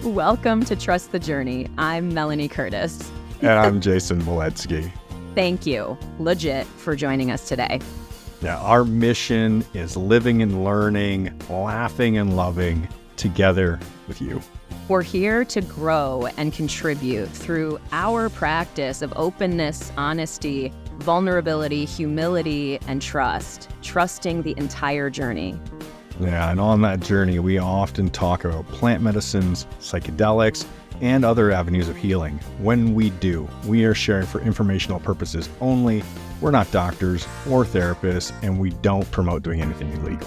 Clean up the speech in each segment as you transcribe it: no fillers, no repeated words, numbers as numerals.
Welcome to Trust the Journey. I'm Melanie Curtis. And I'm Jason Moletsky. Thank you, legit, for joining us today. Yeah, our mission is living and learning, laughing and loving together with you. We're here to grow and contribute through our practice of openness, honesty, vulnerability, humility, and trust, trusting the entire journey. Yeah, and on that journey, we often talk about plant medicines, psychedelics, and other avenues of healing. When we do, we are sharing for informational purposes only. We're not doctors or therapists, and we don't promote doing anything illegal.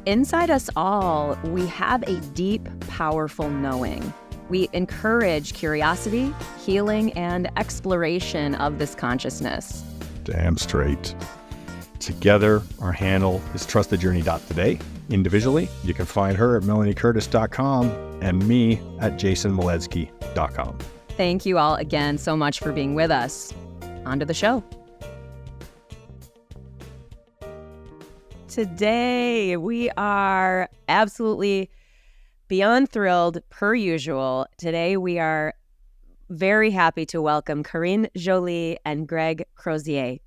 Inside us all, we have a deep, powerful knowing. We encourage curiosity, healing, and exploration of this consciousness. Damn straight. Together, our handle is trustthejourney.today. Individually, you can find her at melaniecurtis.com and me at jasonmoletsky.com. Thank you all again so much for being with us. On to the show. Today, we are absolutely beyond thrilled, per usual. Today, we are very happy to welcome Karine Joly and Greg Crozier.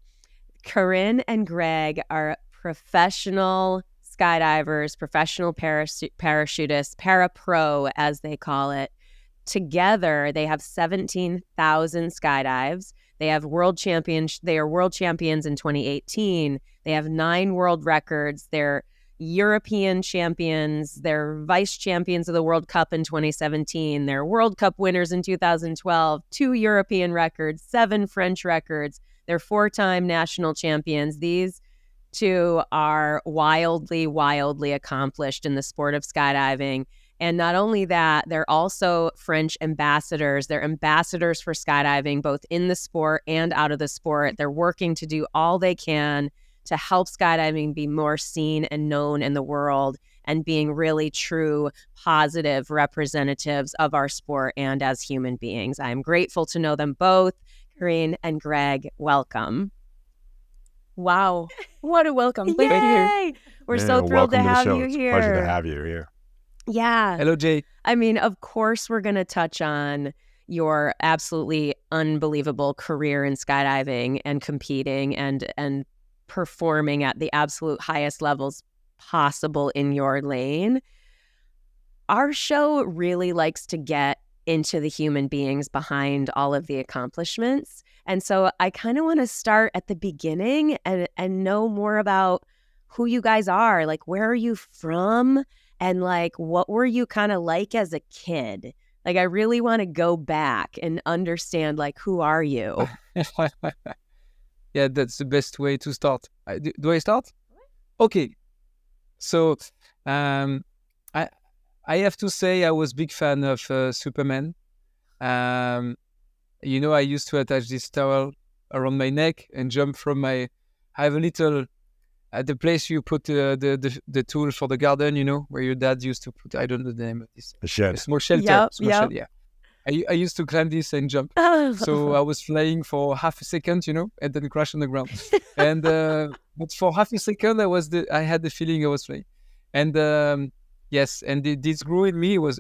Karine and Greg are professional skydivers, professional parachutists, para-pro, as they call it. Together, they have 17,000 skydives. They have They are world champions in 2018. They have 9 world records. They're European champions. They're vice champions of the World Cup in 2017. They're World Cup winners in 2012. 2 European records, 7 French records. They're 4-time national champions. These two are wildly, wildly accomplished in the sport of skydiving. And not only that, they're also French ambassadors. They're ambassadors for skydiving, both in the sport and out of the sport. They're working to do all they can to help skydiving be more seen and known in the world and being really true, positive representatives of our sport and as human beings. I'm grateful to know them both. Karine and Greg, welcome. Wow, what a welcome. Yay! We're so thrilled to have you here. It's a pleasure to have you here. Yeah. Hello, Jay. I mean, of course, we're going to touch on your absolutely unbelievable career in skydiving and competing and performing at the absolute highest levels possible in your lane. Our show really likes to get into the human beings behind all of the accomplishments. And so I kind of want to start at the beginning and know more about who you guys are. Like, where are you from? And like, what were you kind of like as a kid? Like, I really want to go back and understand, like, who are you? Yeah, that's the best way to start. Do I start? Okay. So, I have to say I was a big fan of Superman. I used to attach this towel around my neck and jump from I have a little, at the place you put the tool for the garden, where your dad used to put, I don't know the name of this. A shed. A small shelter. Yep. Shed, yeah. I used to climb this and jump. So I was flying for half a second, and then crash on the ground. And but for half a second, I had the feeling I was flying. And yes, and this grew in me. It was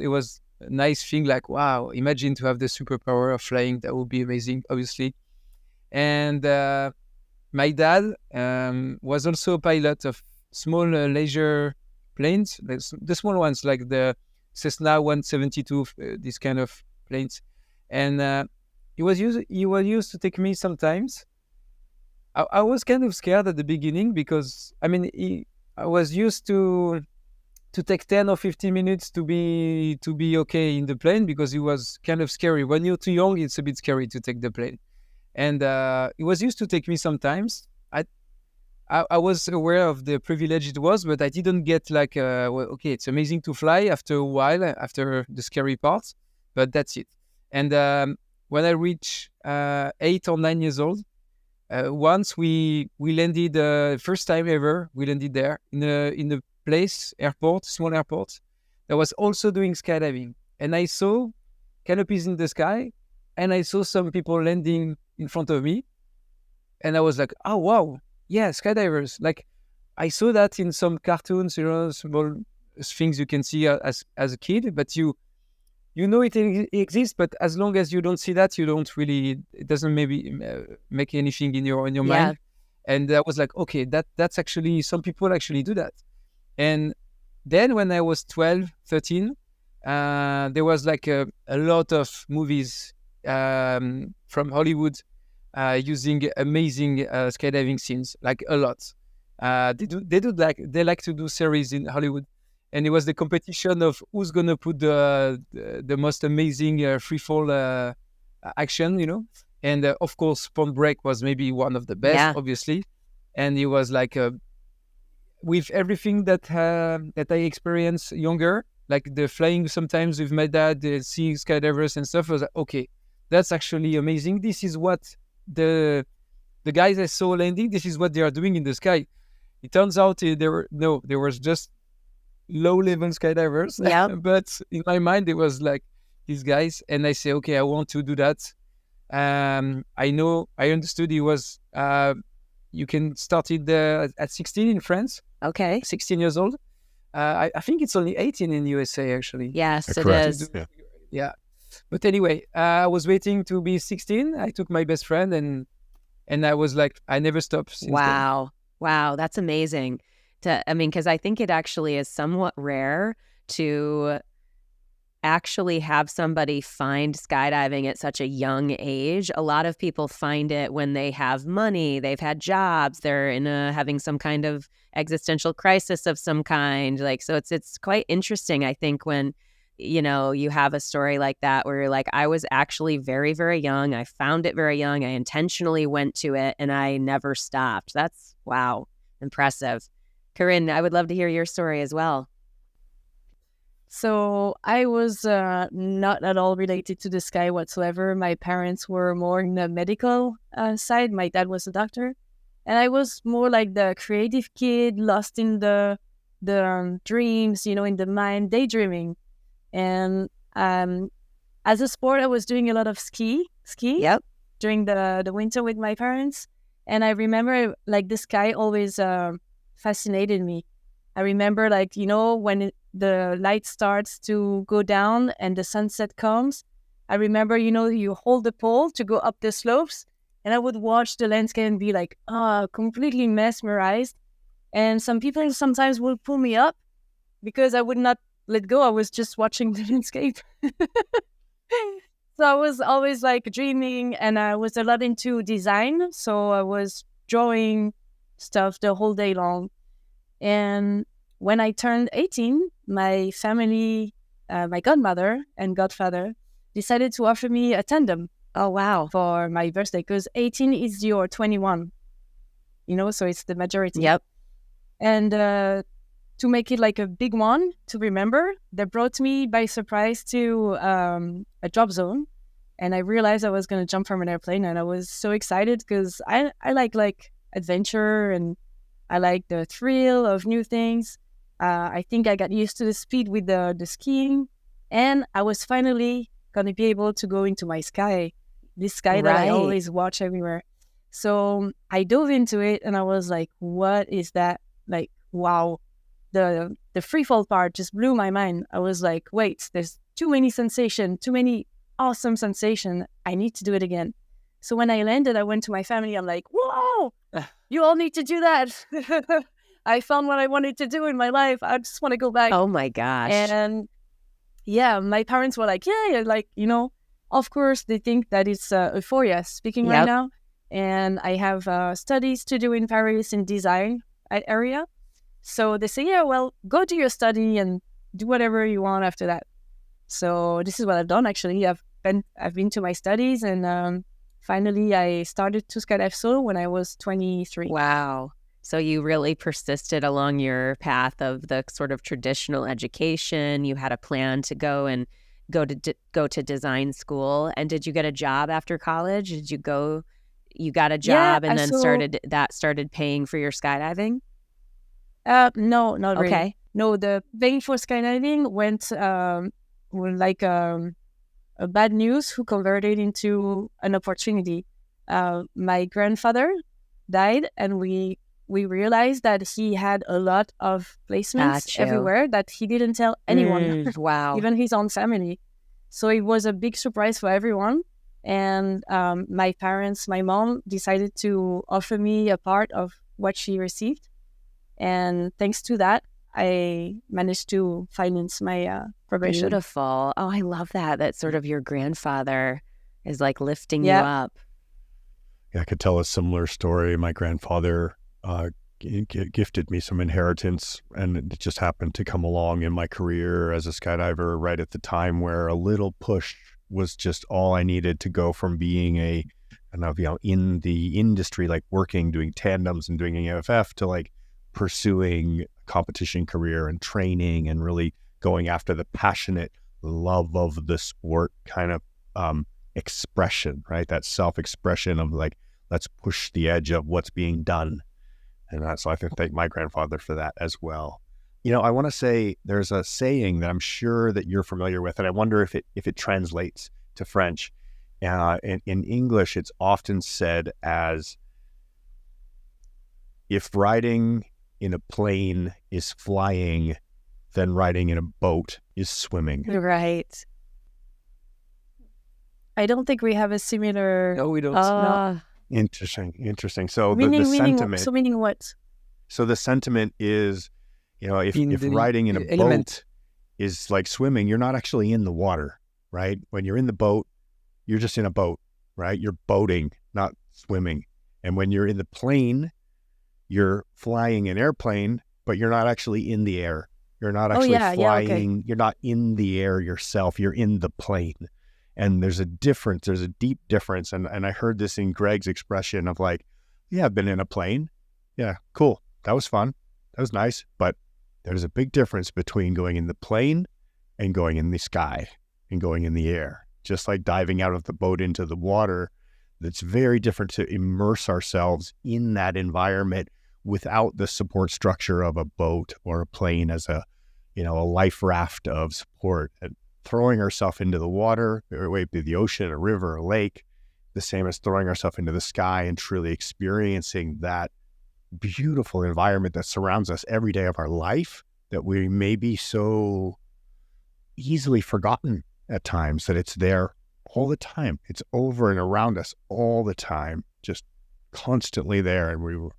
a nice thing. Like, wow, imagine to have the superpower of flying. That would be amazing, obviously. And my dad was also a pilot of small leisure planes, the small ones like the Cessna 172, this kind of planes. And he was used to take me sometimes. I was kind of scared at the beginning because I was used to take 10 or 15 minutes to be okay in the plane because it was kind of scary. When you're too young, it's a bit scary to take the plane. And he was used to take me sometimes. I was aware of the privilege it was, but I didn't get like, okay, it's amazing to fly after a while, after the scary parts, but that's it. And when I reached 8 or 9 years old, once we landed, first time ever, we landed there in a small airport, that was also doing skydiving. And I saw canopies in the sky, and I saw some people landing in front of me. And I was like, oh, wow, yeah, skydivers. Like, I saw that in some cartoons, small things you can see as a kid, but you you know it exists, but as long as you don't see that, you don't really, it doesn't maybe make anything in your mind. And I was like, okay, that's actually, some people actually do that. And then when I was 12, 13, there was like a lot of movies from Hollywood using amazing skydiving scenes, like a lot. They like to do series in Hollywood, and it was the competition of who's gonna put the most amazing free fall action, And of course, Point Break was maybe one of the best, obviously. And it was like with everything that I experienced younger, like the flying sometimes with my dad, seeing skydivers and stuff. I was like, okay, that's actually amazing. This is what the guys I saw landing, this is what they are doing in the sky. It turns out there was just low-level skydivers. But in my mind, it was like these guys, and I say, okay, I want to do that. I understood it was you can start it at 16 in France. Okay. 16 years old. I think it's only 18 in USA, actually. Yes, it Correct. is. Yeah. But anyway, I was waiting to be 16. I took my best friend, and I was like, I never stopped since then. Wow, that's amazing. Because I think it actually is somewhat rare to actually have somebody find skydiving at such a young age. A lot of people find it when they have money, they've had jobs, they're having some kind of existential crisis of some kind. Like, so it's quite interesting, I think, when you have a story like that where you're like, I was actually very, very young. I found it very young. I intentionally went to it and I never stopped. That's, wow, impressive. Karine, I would love to hear your story as well. So I was not at all related to the sky whatsoever. My parents were more in the medical side. My dad was a doctor. And I was more like the creative kid, lost in the dreams, in the mind, daydreaming. And as a sport, I was doing a lot of ski during the winter with my parents. And I remember like the sky always fascinated me. I remember when the light starts to go down and the sunset comes, I remember, you hold the pole to go up the slopes, and I would watch the landscape and be like, completely mesmerized. And some people sometimes will pull me up because I would not let go. I was just watching the landscape. So I was always like dreaming, and I was a lot into design. So I was drawing stuff the whole day long. And when I turned 18, my family, my godmother and godfather, decided to offer me a tandem. Oh, wow. For my birthday, because 18 is your 21, so it's the majority. Yep. And to make it like a big one to remember, they brought me by surprise to a drop zone. And I realized I was going to jump from an airplane. And I was so excited because I like adventure, and I like the thrill of new things. I think I got used to the speed with the skiing, and I was finally going to be able to go into my sky, this sky that I always watch everywhere. So I dove into it, and I was like, what is that? Like, wow. The free fall part just blew my mind. I was like, wait, there's too many sensations, too many awesome sensations. I need to do it again. So when I landed, I went to my family. I'm like, whoa, you all need to do that. I found what I wanted to do in my life. I just want to go back. Oh my gosh. And yeah, my parents were like, yeah, like, of course they think that it's euphoria speaking right now. And I have studies to do in Paris in design area. So they say, yeah, well, go do your study and do whatever you want after that. So this is what I've done, actually. I've been to my studies, and finally I started to skydive solo when I was 23. Wow. So you really persisted along your path of the sort of traditional education. You had a plan to go to design school. And did you get a job after college? You got a job and then started paying for your skydiving? No, not really. Okay. No, the paying for skydiving went like a bad news who converted into an opportunity. My grandfather died, and we realized that he had a lot of placements everywhere that he didn't tell anyone. Wow. Even his own family. So it was a big surprise for everyone. And my mom decided to offer me a part of what she received. And thanks to that, I managed to finance my progression. Beautiful. Oh, I love that. That sort of your grandfather is like lifting you Yeah. up. Yeah, I could tell a similar story. My grandfather gifted me some inheritance, and it just happened to come along in my career as a skydiver right at the time where a little push was just all I needed to go from being in the industry, like working, doing tandems and doing EFF, to like pursuing a competition career and training and really going after the passionate love of the sport kind of expression, right? That self-expression of like, let's push the edge of what's being done. And so I can thank my grandfather for that as well. You know, I want to say there's a saying that I'm sure that you're familiar with, and I wonder if it translates to French. In English, it's often said as, if riding in a plane is flying, then riding in a boat is swimming. Right. I don't think we have a similar... No, we don't. No. Interesting. So Meaning what? So the sentiment is, you know, if riding in a boat is like swimming, you're not actually in the water, right? When you're in the boat, you're just in a boat, right? You're boating, not swimming. And when you're in the plane, you're flying an airplane, but you're not actually in the air. You're not actually flying. Yeah, okay. You're not in the air yourself. You're in the plane. And there's a difference. There's a deep difference. And I heard this in Greg's expression of like, yeah, I've been in a plane. Yeah, cool. That was fun. That was nice. But there's a big difference between going in the plane and going in the sky and going in the air. Just like diving out of the boat into the water, that's very different to immerse ourselves in that environment without the support structure of a boat or a plane as a life raft of support. And throwing ourselves into the water, or maybe the ocean, a river, a lake, the same as throwing ourselves into the sky and truly experiencing that beautiful environment that surrounds us every day of our life, that we may be so easily forgotten at times, that it's there all the time. It's over and around us all the time, just constantly there. And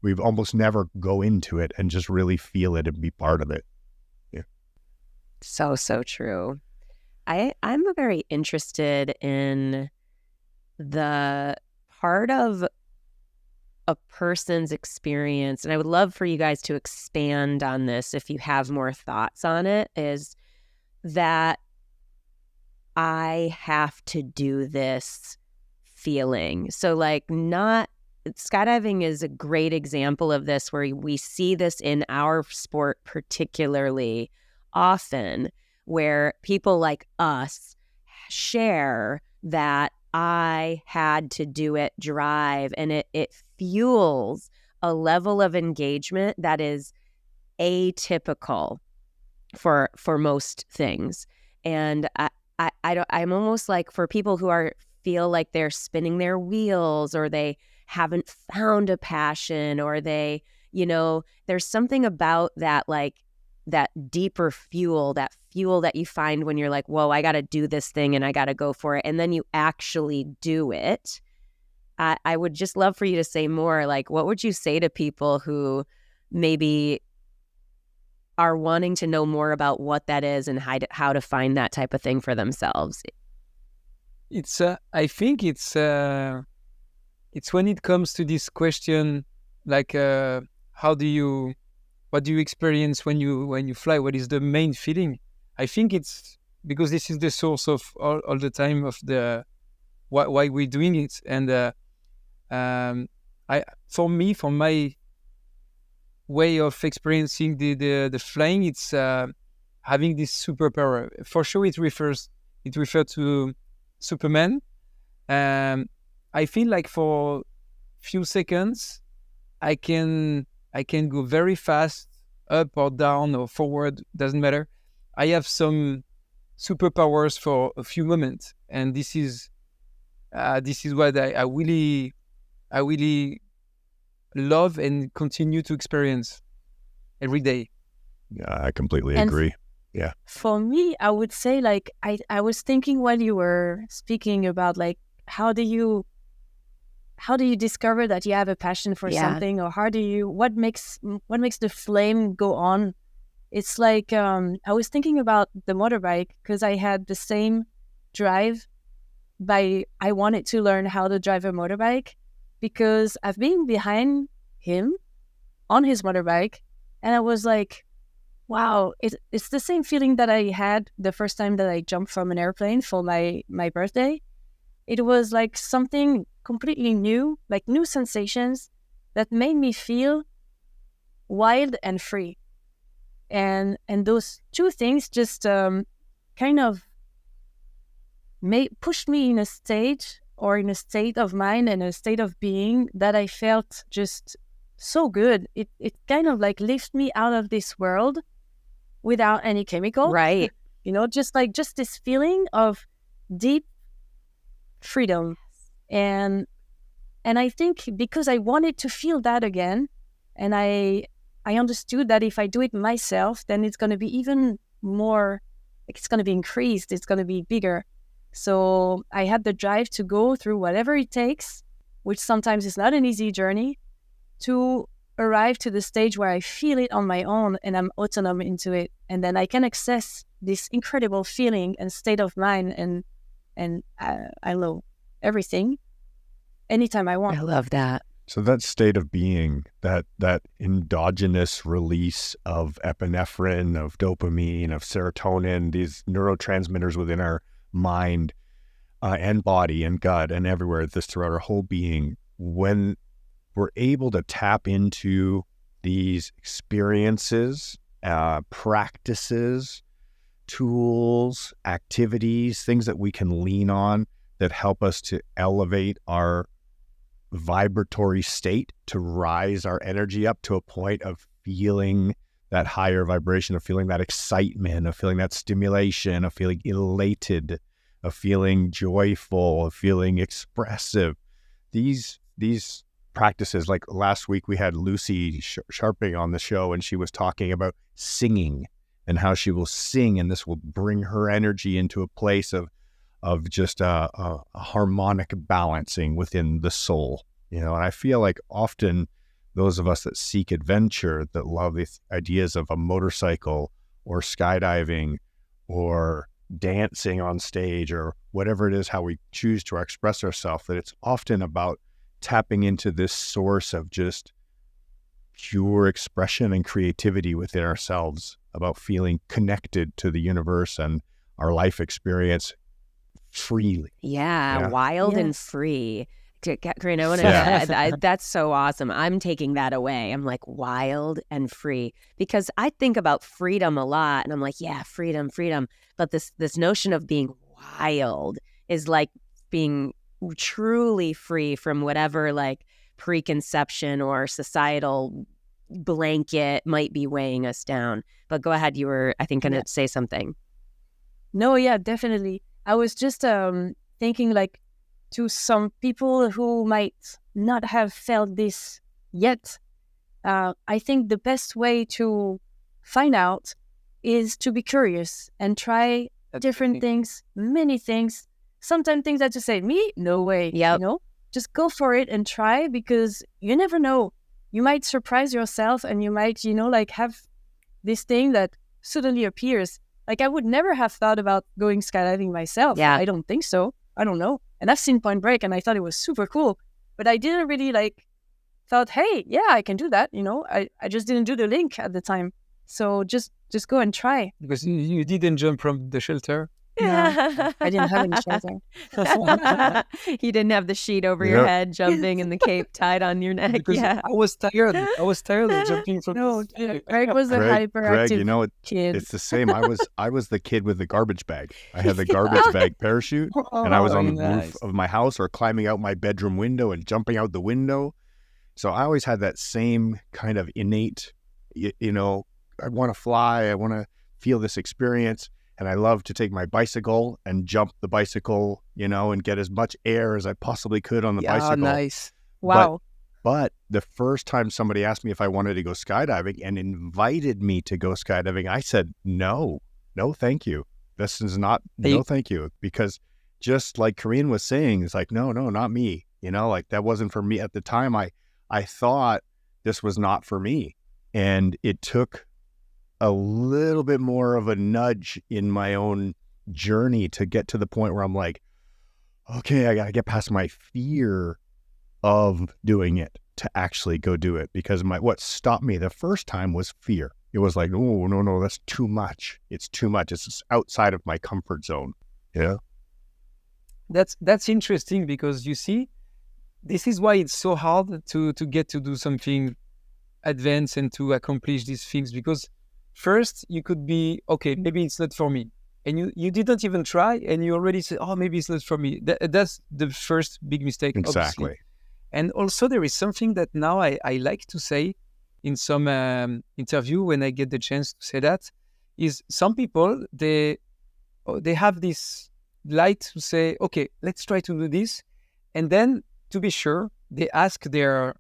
we've almost never go into it and just really feel it and be part of it. Yeah. So true. I'm very interested in the part of a person's experience, and I would love for you guys to expand on this if you have more thoughts on it, is that I have to do this feeling. So like, not skydiving is a great example of this, where we see this in our sport particularly often, where people like us share that I had to do it drive, and it fuels a level of engagement that is atypical for most things. And I'm almost like, for people who feel like they're spinning their wheels, or they haven't found a passion, or they, there's something about that, like that deeper fuel that you find when you're like, whoa, I got to do this thing and I got to go for it. And then you actually do it. I would just love for you to say more, like, what would you say to people who maybe are wanting to know more about what that is and how to find that type of thing for themselves? I think it's when it comes to this question, like, what do you experience when you fly? What is the main feeling? I think it's because this is the source of all the time of the why we're doing it. And for my way of experiencing the flying, it's having this superpower. For sure, it refers to Superman. I feel like for few seconds, I can go very fast, up or down or forward, doesn't matter. I have some superpowers for a few moments, and this is what I really love and continue to experience every day. Yeah, I completely agree. Yeah. For me, I would say like I was thinking while you were speaking about like how do you discover that you have a passion for something, or what makes the flame go on? It's like I was thinking about the motorbike because I had the same drive I wanted to learn how to drive a motorbike because I've been behind him on his motorbike, and I was like, wow, it's the same feeling that I had the first time that I jumped from an airplane for my birthday. It was like something completely new, like new sensations that made me feel wild and free. And those two things just kind of pushed me in a state of mind and a state of being that I felt just so good. It kind of like lifted me out of this world without any chemical. Right. Just this feeling of deep freedom. And I think because I wanted to feel that again, and I understood that if I do it myself, then it's going to be even more, it's going to be increased, it's going to be bigger. So I had the drive to go through whatever it takes, which sometimes is not an easy journey, to arrive to the stage where I feel it on my own and I'm autonomous into it. And then I can access this incredible feeling and state of mind and I love everything anytime I want. I love that. So that state of being, that endogenous release of epinephrine, of dopamine, of serotonin, these neurotransmitters within our mind and body and gut and everywhere, this throughout our whole being, when we're able to tap into these experiences, practices, tools, activities, things that we can lean on that help us to elevate our vibratory state, to rise our energy up to a point of feeling that higher vibration, of feeling that excitement, of feeling that stimulation, of feeling elated, of feeling joyful, of feeling expressive. These practices, like last week we had Lucy Sharping on the show, and she was talking about singing and how she will sing, and this will bring her energy into a place of just a harmonic balancing within the soul, and I feel like often those of us that seek adventure, that love the ideas of a motorcycle or skydiving or dancing on stage or whatever it is, how we choose to express ourselves, that it's often about tapping into this source of just pure expression and creativity within ourselves, about feeling connected to the universe and our life experience freely. Yeah. Wild and free. Karine, I want to that's so awesome. I'm taking that away. I'm like, wild and free, because I think about freedom a lot, and I'm like, yeah, freedom. But this notion of being wild is like being truly free from whatever like preconception or societal blanket might be weighing us down. But go ahead. You were, I think, going to say something. No, yeah, definitely. I was just thinking like, to some people who might not have felt this yet, I think the best way to find out is to be curious and try different things, many things. Sometimes things that you say, me? No way. Yep. Just go for it and try, because you never know. You might surprise yourself, and you might, like have this thing that suddenly appears. Like I would never have thought about going skydiving myself. Yeah. I don't think so. I don't know. And I've seen Point Break, and I thought it was super cool, but I didn't really thought, hey, yeah, I can do that. I just didn't do the link at the time. So just go and try. Because you didn't jump from the shelter. Yeah, I didn't have any shelter. You didn't have the sheet over your head, jumping, and the cape tied on your neck. Because I was tired. of jumping from. No, Greg was a hyperactive kid. It's the same. I was the kid with the garbage bag. I had the garbage bag parachute, and I was on the roof of my house or climbing out my bedroom window and jumping out the window. So I always had that same kind of innate, I want to fly. I want to feel this experience. And I love to take my bicycle and jump the bicycle, and get as much air as I possibly could on the bicycle. Nice. Wow. But the first time somebody asked me if I wanted to go skydiving and invited me to go skydiving, I said no. no, thank you. This is not, no, thank you. Because just like Karine was saying, it's like, no, not me. Like that wasn't for me at the time. I thought this was not for me. And it took a little bit more of a nudge in my own journey to get to the point where I'm like, okay, I got to get past my fear of doing it to actually go do it. Because what stopped me the first time was fear. It was like, oh, no, that's too much. It's too much. It's outside of my comfort zone. Yeah. That's interesting, because you see, this is why it's so hard to get to do something advanced and to accomplish these things. Because first you could be, okay, maybe it's not for me. And you didn't even try, and you already say, oh, maybe it's not for me. That's the first big mistake. Exactly. Obviously. And also there is something that now I like to say in some interview when I get the chance to say that, is some people, they have this light to say, okay, let's try to do this. And then to be sure, they ask their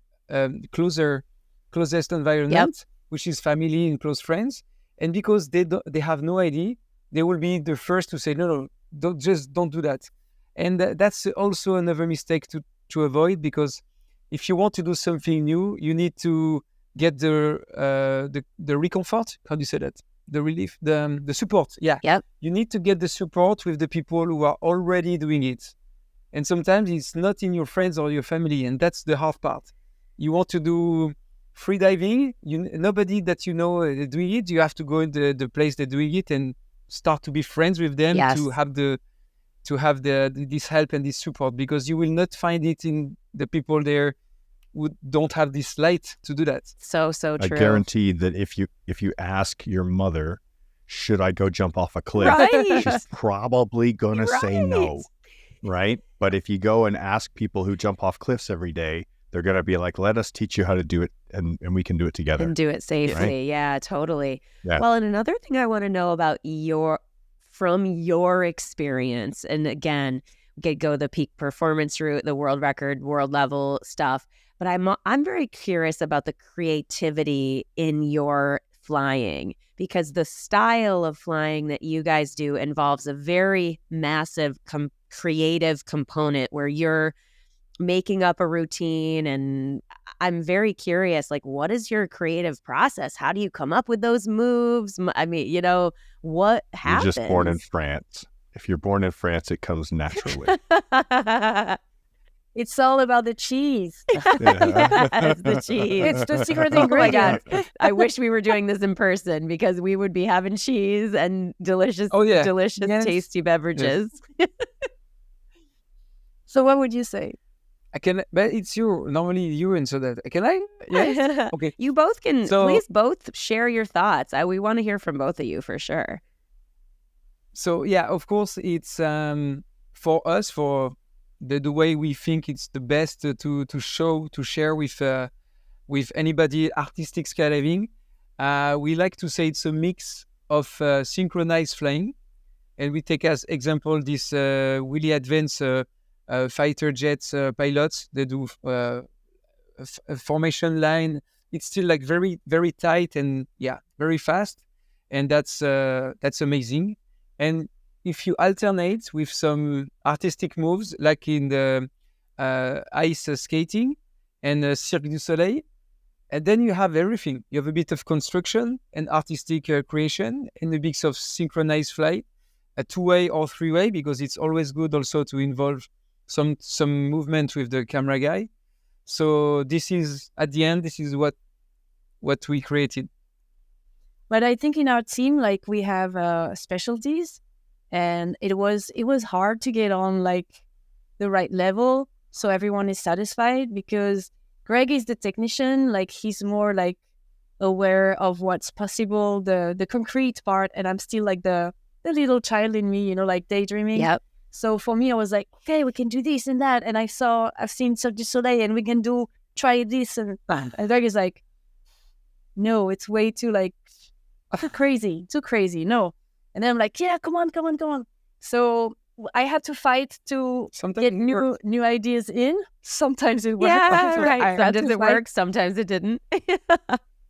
closest environment, which is family and close friends. And because they have no idea, they will be the first to say, no, don't do that. And that's also another mistake to avoid, because if you want to do something new, you need to get the recomfort. How do you say that? The relief, the support. Yeah. Yep. You need to get the support with the people who are already doing it. And sometimes it's not in your friends or your family, and that's the hard part. You want to do free diving, nobody that you know doing it, you have to go in the place they're doing it and start to be friends with them. Yes. to have this help and this support, because you will not find it in the people there who don't have this light to do that. So true. I guarantee that if you ask your mother, should I go jump off a cliff? Right. She's probably going to say no, right? But if you go and ask people who jump off cliffs every day, they're going to be like, let us teach you how to do it, and we can do it together. And do it safely. Right? Yeah, totally. Yeah. Well, and another thing I want to know about from your experience, and again, we could go the peak performance route, the world record, world level stuff, but I'm very curious about the creativity in your flying, because the style of flying that you guys do involves a very massive creative component where you're making up a routine. And I'm very curious, like, what is your creative process? How do you come up with those moves? I mean, what happens? You're just born in France. If you're born in France, it comes naturally. It's all about the cheese. Yes, the cheese. It's the secret Oh my God. ingredient. I wish we were doing this in person, because we would be having cheese and delicious, Yes. tasty beverages. Yes. So what would you say? I can, but it's normally you answer that. Can I? Yes. Okay. You both can, So- please both share your thoughts. We want to hear from both of you for sure. So yeah, of course, it's for us, for the way we think it's the best to share with anybody artistic skydiving. We like to say it's a mix of synchronized flying, and we take as example this really advanced fighter jets pilots. They do a formation line. It's still like very, very tight and very fast, and that's amazing. And if you alternate with some artistic moves, like in the ice skating and Cirque du Soleil, and then you have everything. You have a bit of construction and artistic creation, and a mix of synchronized flight, a two-way or three-way, because it's always good also to involve some movement with the camera guy. So this is, at the end, this is what we created. But I think in our team, like, we have specialties, and it was hard to get on like the right level so everyone is satisfied, because Greg is the technician, like he's more like aware of what's possible, the concrete part, and I'm still like the little child in me, like daydreaming. Yep. So for me, I was like, okay, we can do this and that, and I've seen Cirque du Soleil, and we can try this, and Greg is like, no, it's way too like too crazy, no. And then I'm like, yeah, come on. So I had to fight to get new ideas in. Sometimes it worked. Yeah, right. I had Sometimes to it fight. worked, sometimes it didn't.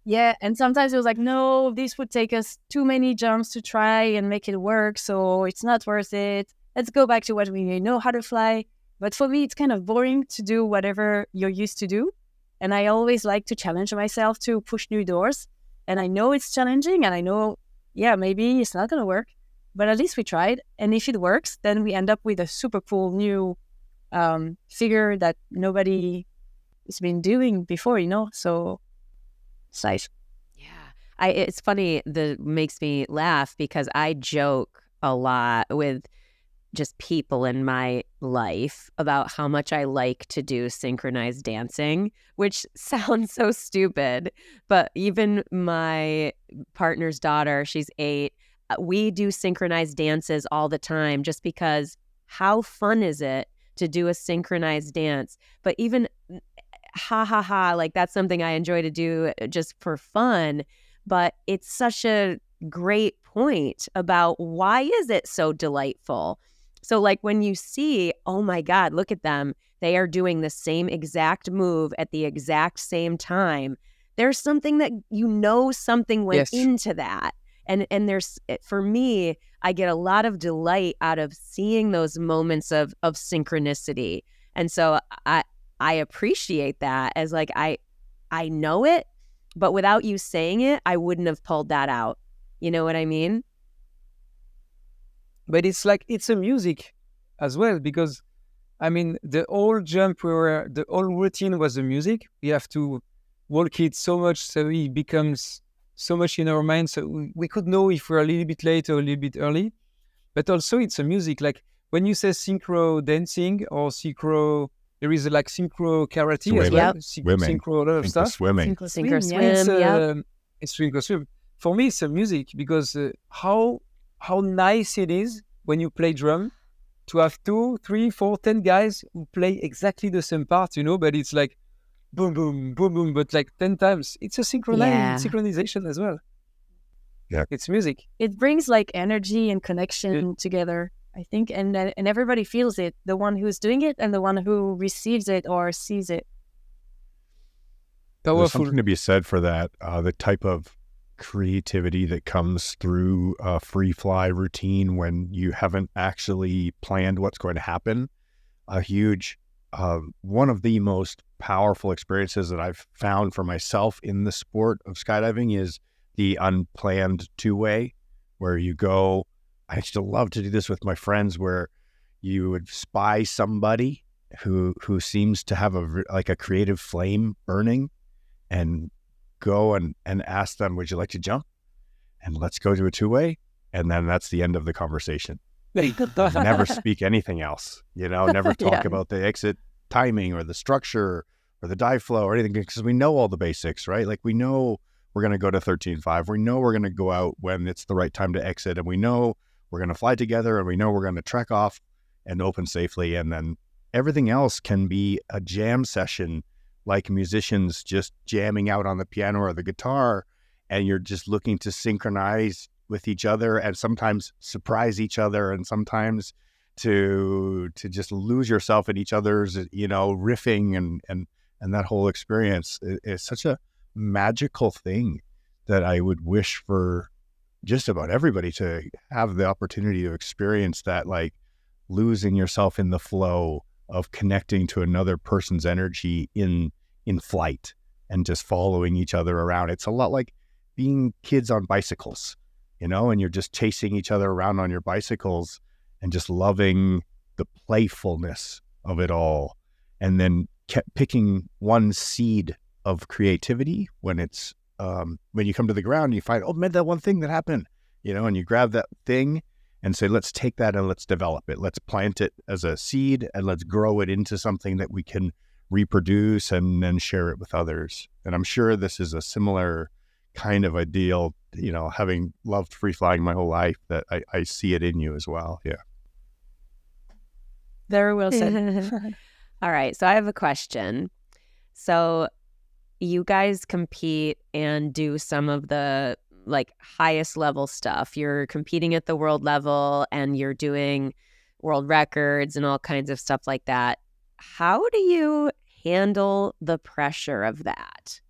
Yeah, and sometimes it was like, no, this would take us too many jumps to try and make it work, so it's not worth it. Let's go back to what we know how to fly. But for me, it's kind of boring to do whatever you're used to do. And I always like to challenge myself to push new doors. And I know it's challenging, and I know, yeah, maybe it's not going to work, but at least we tried. And if it works, then we end up with a super cool new figure that nobody has been doing before, so it's nice. Yeah. It's funny, that makes me laugh because I joke a lot with just people in my life about how much I like to do synchronized dancing, which sounds so stupid. But even my partner's daughter, she's 8, we do synchronized dances all the time just because how fun is it to do a synchronized dance? But even ha ha ha, like that's something I enjoy to do just for fun. But it's such a great point about why is it so delightful? So like when you see, oh my God, look at them. They are doing the same exact move at the exact same time. There's something that something went Yes. into that. And there's, for me, I get a lot of delight out of seeing those moments of synchronicity. And so I appreciate that as like, I know it, but without you saying it, I wouldn't have pulled that out. You know what I mean? But it's like, it's a music as well, because I mean, the whole the whole routine was the music. We have to walk it so much so it becomes so much in our mind. So we could know if we're a little bit late or a little bit early. But also it's a music. Like when you say synchro dancing or synchro, there is like synchro karate as Swimming. well. Yep. Swimming. Synchro, a lot of Synchro stuff. swimming. Synchro Yeah, swim, it's synchro swim. For me, it's a music because how nice it is when you play drum to have 2, 3, 4, 10 guys who play exactly the same part, but it's like boom, boom, boom, boom, but like 10 times. It's a Yeah. synchronization as well. Yeah. It's music. It brings like energy and connection together, I think, and everybody feels it, the one who's doing it and the one who receives it or sees it. There's Powerful. something to be said for that. The type of creativity that comes through a free fly routine when you haven't actually planned what's going to happen. A huge, one of the most powerful experiences that I've found for myself in the sport of skydiving is the unplanned two-way, where you go. I used to love to do this with my friends, where you would spy somebody who seems to have a creative flame burning, and go and ask them, would you like to jump? And let's go to a two-way. And then that's the end of the conversation. Never speak anything else, never talk about the exit timing or the structure or the dive flow or anything, because we know all the basics, right? Like we know we're going to go to 13.5. We know we're going to go out when it's the right time to exit. And we know we're going to fly together, and we know we're going to trek off and open safely. And then everything else can be a jam session, like musicians just jamming out on the piano or the guitar, and you're just looking to synchronize with each other and sometimes surprise each other, and sometimes to just lose yourself in each other's, riffing and that whole experience is such a magical thing that I would wish for just about everybody to have the opportunity to experience, that like losing yourself in the flow of connecting to another person's energy in flight and just following each other around. It's a lot like being kids on bicycles, and you're just chasing each other around on your bicycles and just loving the playfulness of it all. And then kept picking one seed of creativity when it's, when you come to the ground, you find, oh man, that one thing that happened, and you grab that thing and say, let's take that and let's develop it. Let's plant it as a seed and let's grow it into something that we can reproduce and then share it with others. And I'm sure this is a similar kind of ideal, having loved free flying my whole life, that I see it in you as well. Yeah. Very well said. All right. So I have a question. So you guys compete and do some of the like highest level stuff. You're competing at the world level and you're doing world records and all kinds of stuff like that. How do you handle the pressure of that?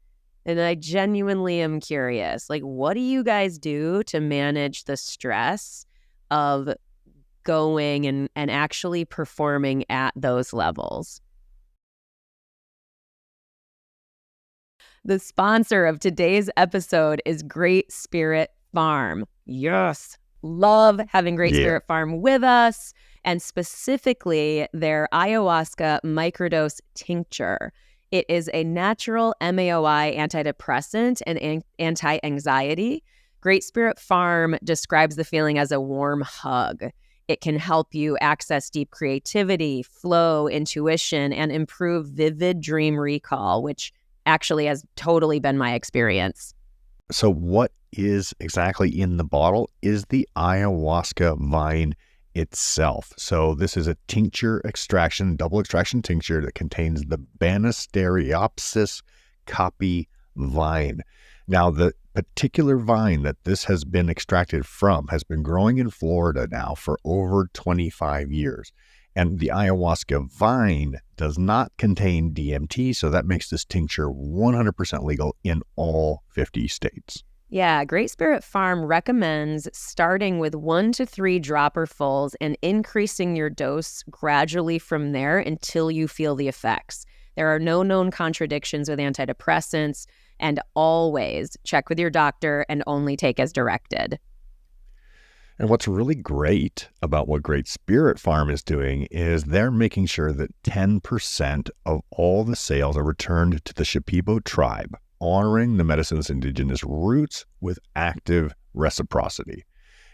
And I genuinely am curious, like, what do you guys do to manage the stress of going and actually performing at those levels? The sponsor of today's episode is Great Spirit Farm. Yes. Love having Great Spirit Farm with us, and specifically their ayahuasca microdose tincture. It is a natural MAOI antidepressant and anti-anxiety. Great Spirit Farm describes the feeling as a warm hug. It can help you access deep creativity, flow, intuition, and improve vivid dream recall, which actually has totally been my experience. So what is exactly in the bottle is the ayahuasca vine itself. So this is a tincture extraction, double extraction tincture that contains the Banisteriopsis caapi vine. Now, the particular vine that this has been extracted from has been growing in Florida now for over 25 years. And the ayahuasca vine does not contain DMT, so that makes this tincture 100% legal in all 50 states. Yeah, Great Spirit Farm recommends starting with 1 to 3 dropperfuls and increasing your dose gradually from there until you feel the effects. There are no known contradictions with antidepressants, and always check with your doctor and only take as directed. And what's really great about what Great Spirit Farm is doing is they're making sure that 10% of all the sales are returned to the Shipibo tribe, honoring the medicine's indigenous roots with active reciprocity.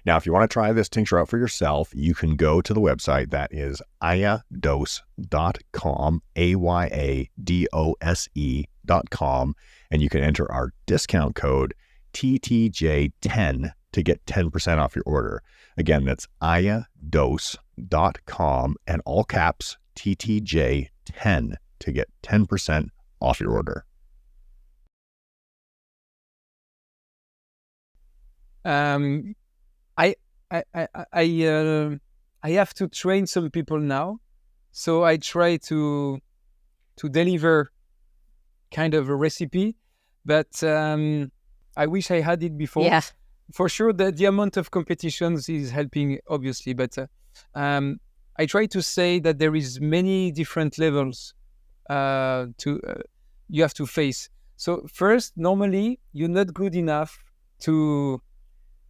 Now, if you want to try this tincture out for yourself, you can go to the website that is ayadose.com, AYADOSE.com, and you can enter our discount code TTJ10 to get 10% off your order. Again, that's ayadose.com and all caps TTJ10 to get 10% off your order. I have to train some people now, so I try to deliver kind of a recipe, but I wish I had it before. Yeah. For sure, the amount of competitions is helping, obviously, but I try to say that there is many different levels you have to face. So first, normally, you're not good enough to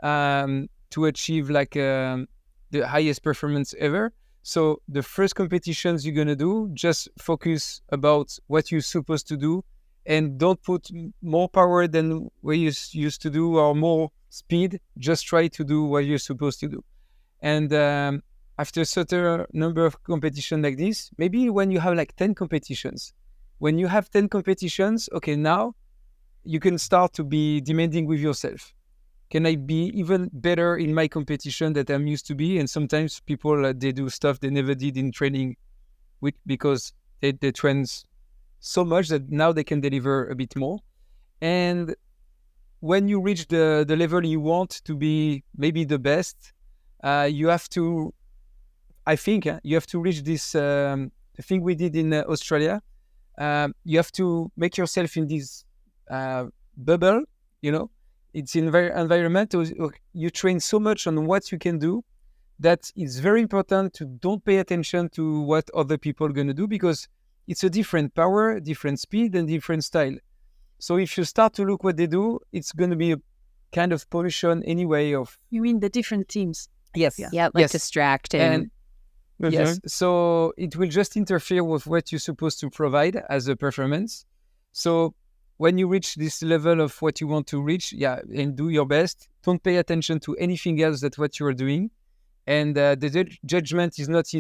achieve like the highest performance ever. So the first competitions you're gonna do, just focus about what you're supposed to do, and don't put more power than what you used to do or more speed. Just try to do what you're supposed to do. And after a certain number of competitions like this, maybe when you have like 10 competitions, okay, now you can start to be demanding with yourself. Can I be even better in my competition that I'm used to be? And sometimes people, they do stuff they never did in training because they train so much that now they can deliver a bit more. And when you reach the level you want to be maybe the best, you have to, I think, you have to reach this the thing we did in Australia. You have to make yourself in this bubble, you know. It's environmental. You train so much on what you can do that it's very important to don't pay attention to what other people are going to do, because it's a different power, different speed, and different style. So if you start to look what they do, it's going to be a kind of pollution anyway of... You mean the different teams? Yes. Yeah, like yes. distracting. And yes, so it will just interfere with what you're supposed to provide as a performance. So when you reach this level of what you want to reach, and do your best. Don't pay attention to anything else than what you are doing, and the judgment is not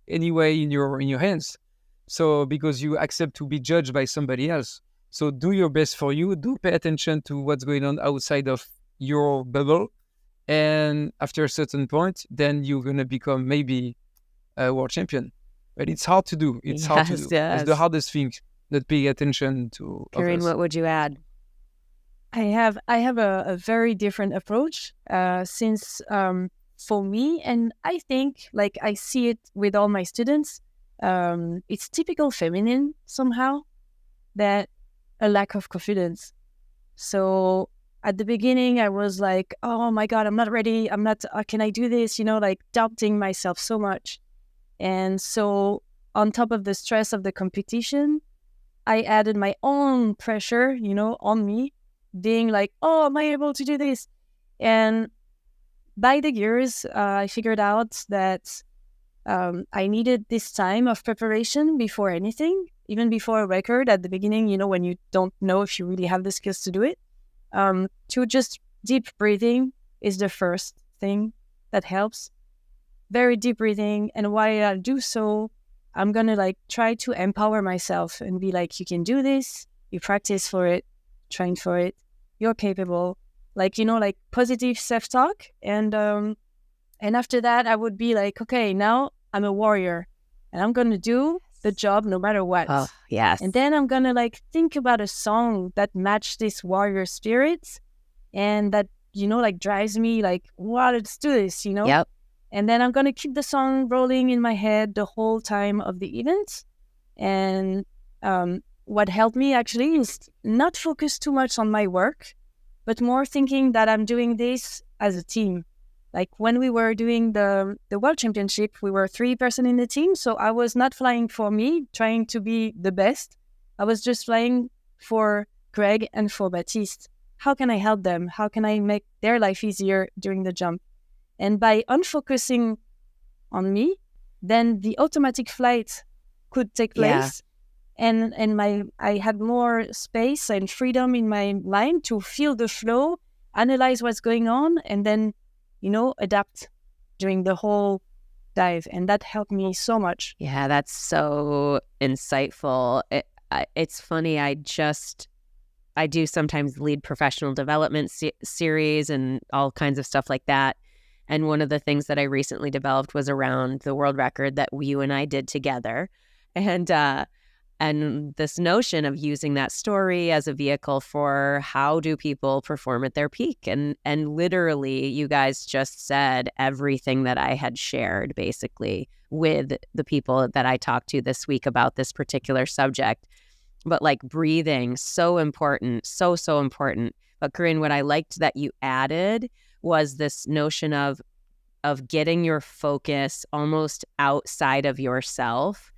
anyway in your hands. So because you accept to be judged by somebody else, so do your best for you. Don't pay attention to what's going on outside of your bubble, and after a certain point, then you're gonna become maybe a world champion. But it's hard to do. It's hard to do. Yes. It's the hardest thing. Not pay attention to Karine, others. what would you add? I have a very different approach since for me, and I think like I see it with all my students, it's typical feminine somehow, that a lack of confidence. So at the beginning, I was like, oh my God, I'm not ready. Can I do this? Like doubting myself so much. And so on top of the stress of the competition, I added my own pressure, on me, being like, oh, am I able to do this? And by the years, I figured out that I needed this time of preparation before anything, even before a record at the beginning, when you don't know if you really have the skills to do it. To just deep breathing is the first thing that helps. Very deep breathing. And while I do so, I'm going to try to empower myself and be like, you can do this. You practice for it, train for it. You're capable. Positive self-talk. And after that, I would be like, okay, now I'm a warrior and I'm going to do the job no matter what. Oh, yes. And then I'm going to think about a song that match this warrior spirit and that, drives me wow, let's do this, Yep. And then I'm going to keep the song rolling in my head the whole time of the event. And what helped me actually is not focus too much on my work, but more thinking that I'm doing this as a team. Like when we were doing the World Championship, we were 3 person in the team. So I was not flying for me, trying to be the best. I was just flying for Greg and for Baptiste. How can I help them? How can I make their life easier during the jump? And by unfocusing on me, then the automatic flight could take place. Yeah. And I had more space and freedom in my mind to feel the flow, analyze what's going on, and then adapt during the whole dive. And that helped me so much. Yeah, that's so insightful. It's funny. I do sometimes lead professional development series and all kinds of stuff like that. And one of the things that I recently developed was around the world record that you and I did together. And this notion of using that story as a vehicle for how do people perform at their peak. And literally, you guys just said everything that I had shared, basically, with the people that I talked to this week about this particular subject. But breathing, so important, so important. But Karine, what I liked that you added was this notion of getting your focus almost outside of yourself.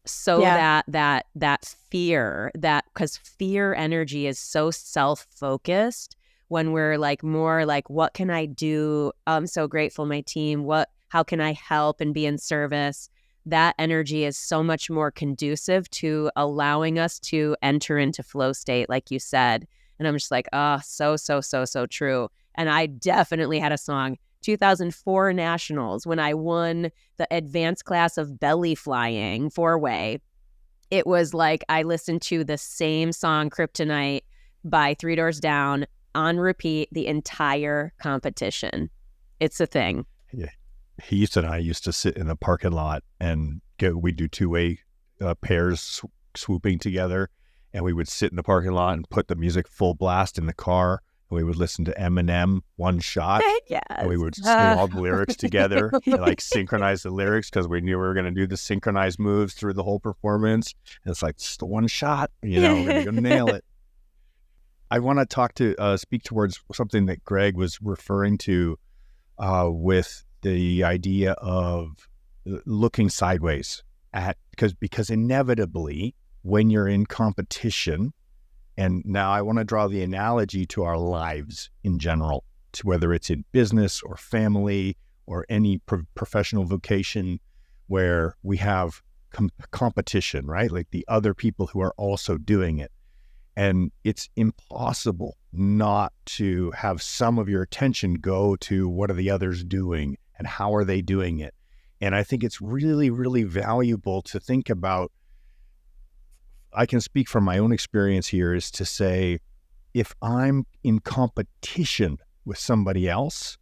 So that fear, because fear energy is so self-focused when we're more what can I do? I'm so grateful, my team. How can I help and be in service? That energy is so much more conducive to allowing us to enter into flow state, like you said. And I'm just so true. And I definitely had a song, 2004 Nationals, when I won the advanced class of belly flying 4-way. It was I listened to the same song, Kryptonite, by Three Doors Down, on repeat the entire competition. It's a thing. Yeah. Heath and I used to sit in the parking lot and we'd do 2-way pairs swooping together. And we would sit in the parking lot and put the music full blast in the car. And we would listen to Eminem, One Shot. Yes. And we would sing all the lyrics together and synchronize the lyrics because we knew we were going to do the synchronized moves through the whole performance. And it's just the one shot, we're going to go nail it. I want to speak towards something that Greg was referring to with the idea of looking sideways because inevitably when you're in competition, and now I want to draw the analogy to our lives in general, to whether it's in business or family or any professional vocation where we have competition, right? The other people who are also doing it. And it's impossible not to have some of your attention go to what are the others doing and how are they doing it. And I think it's really, really valuable to think about. I can speak from my own experience here is to say, if I'm in competition with somebody else,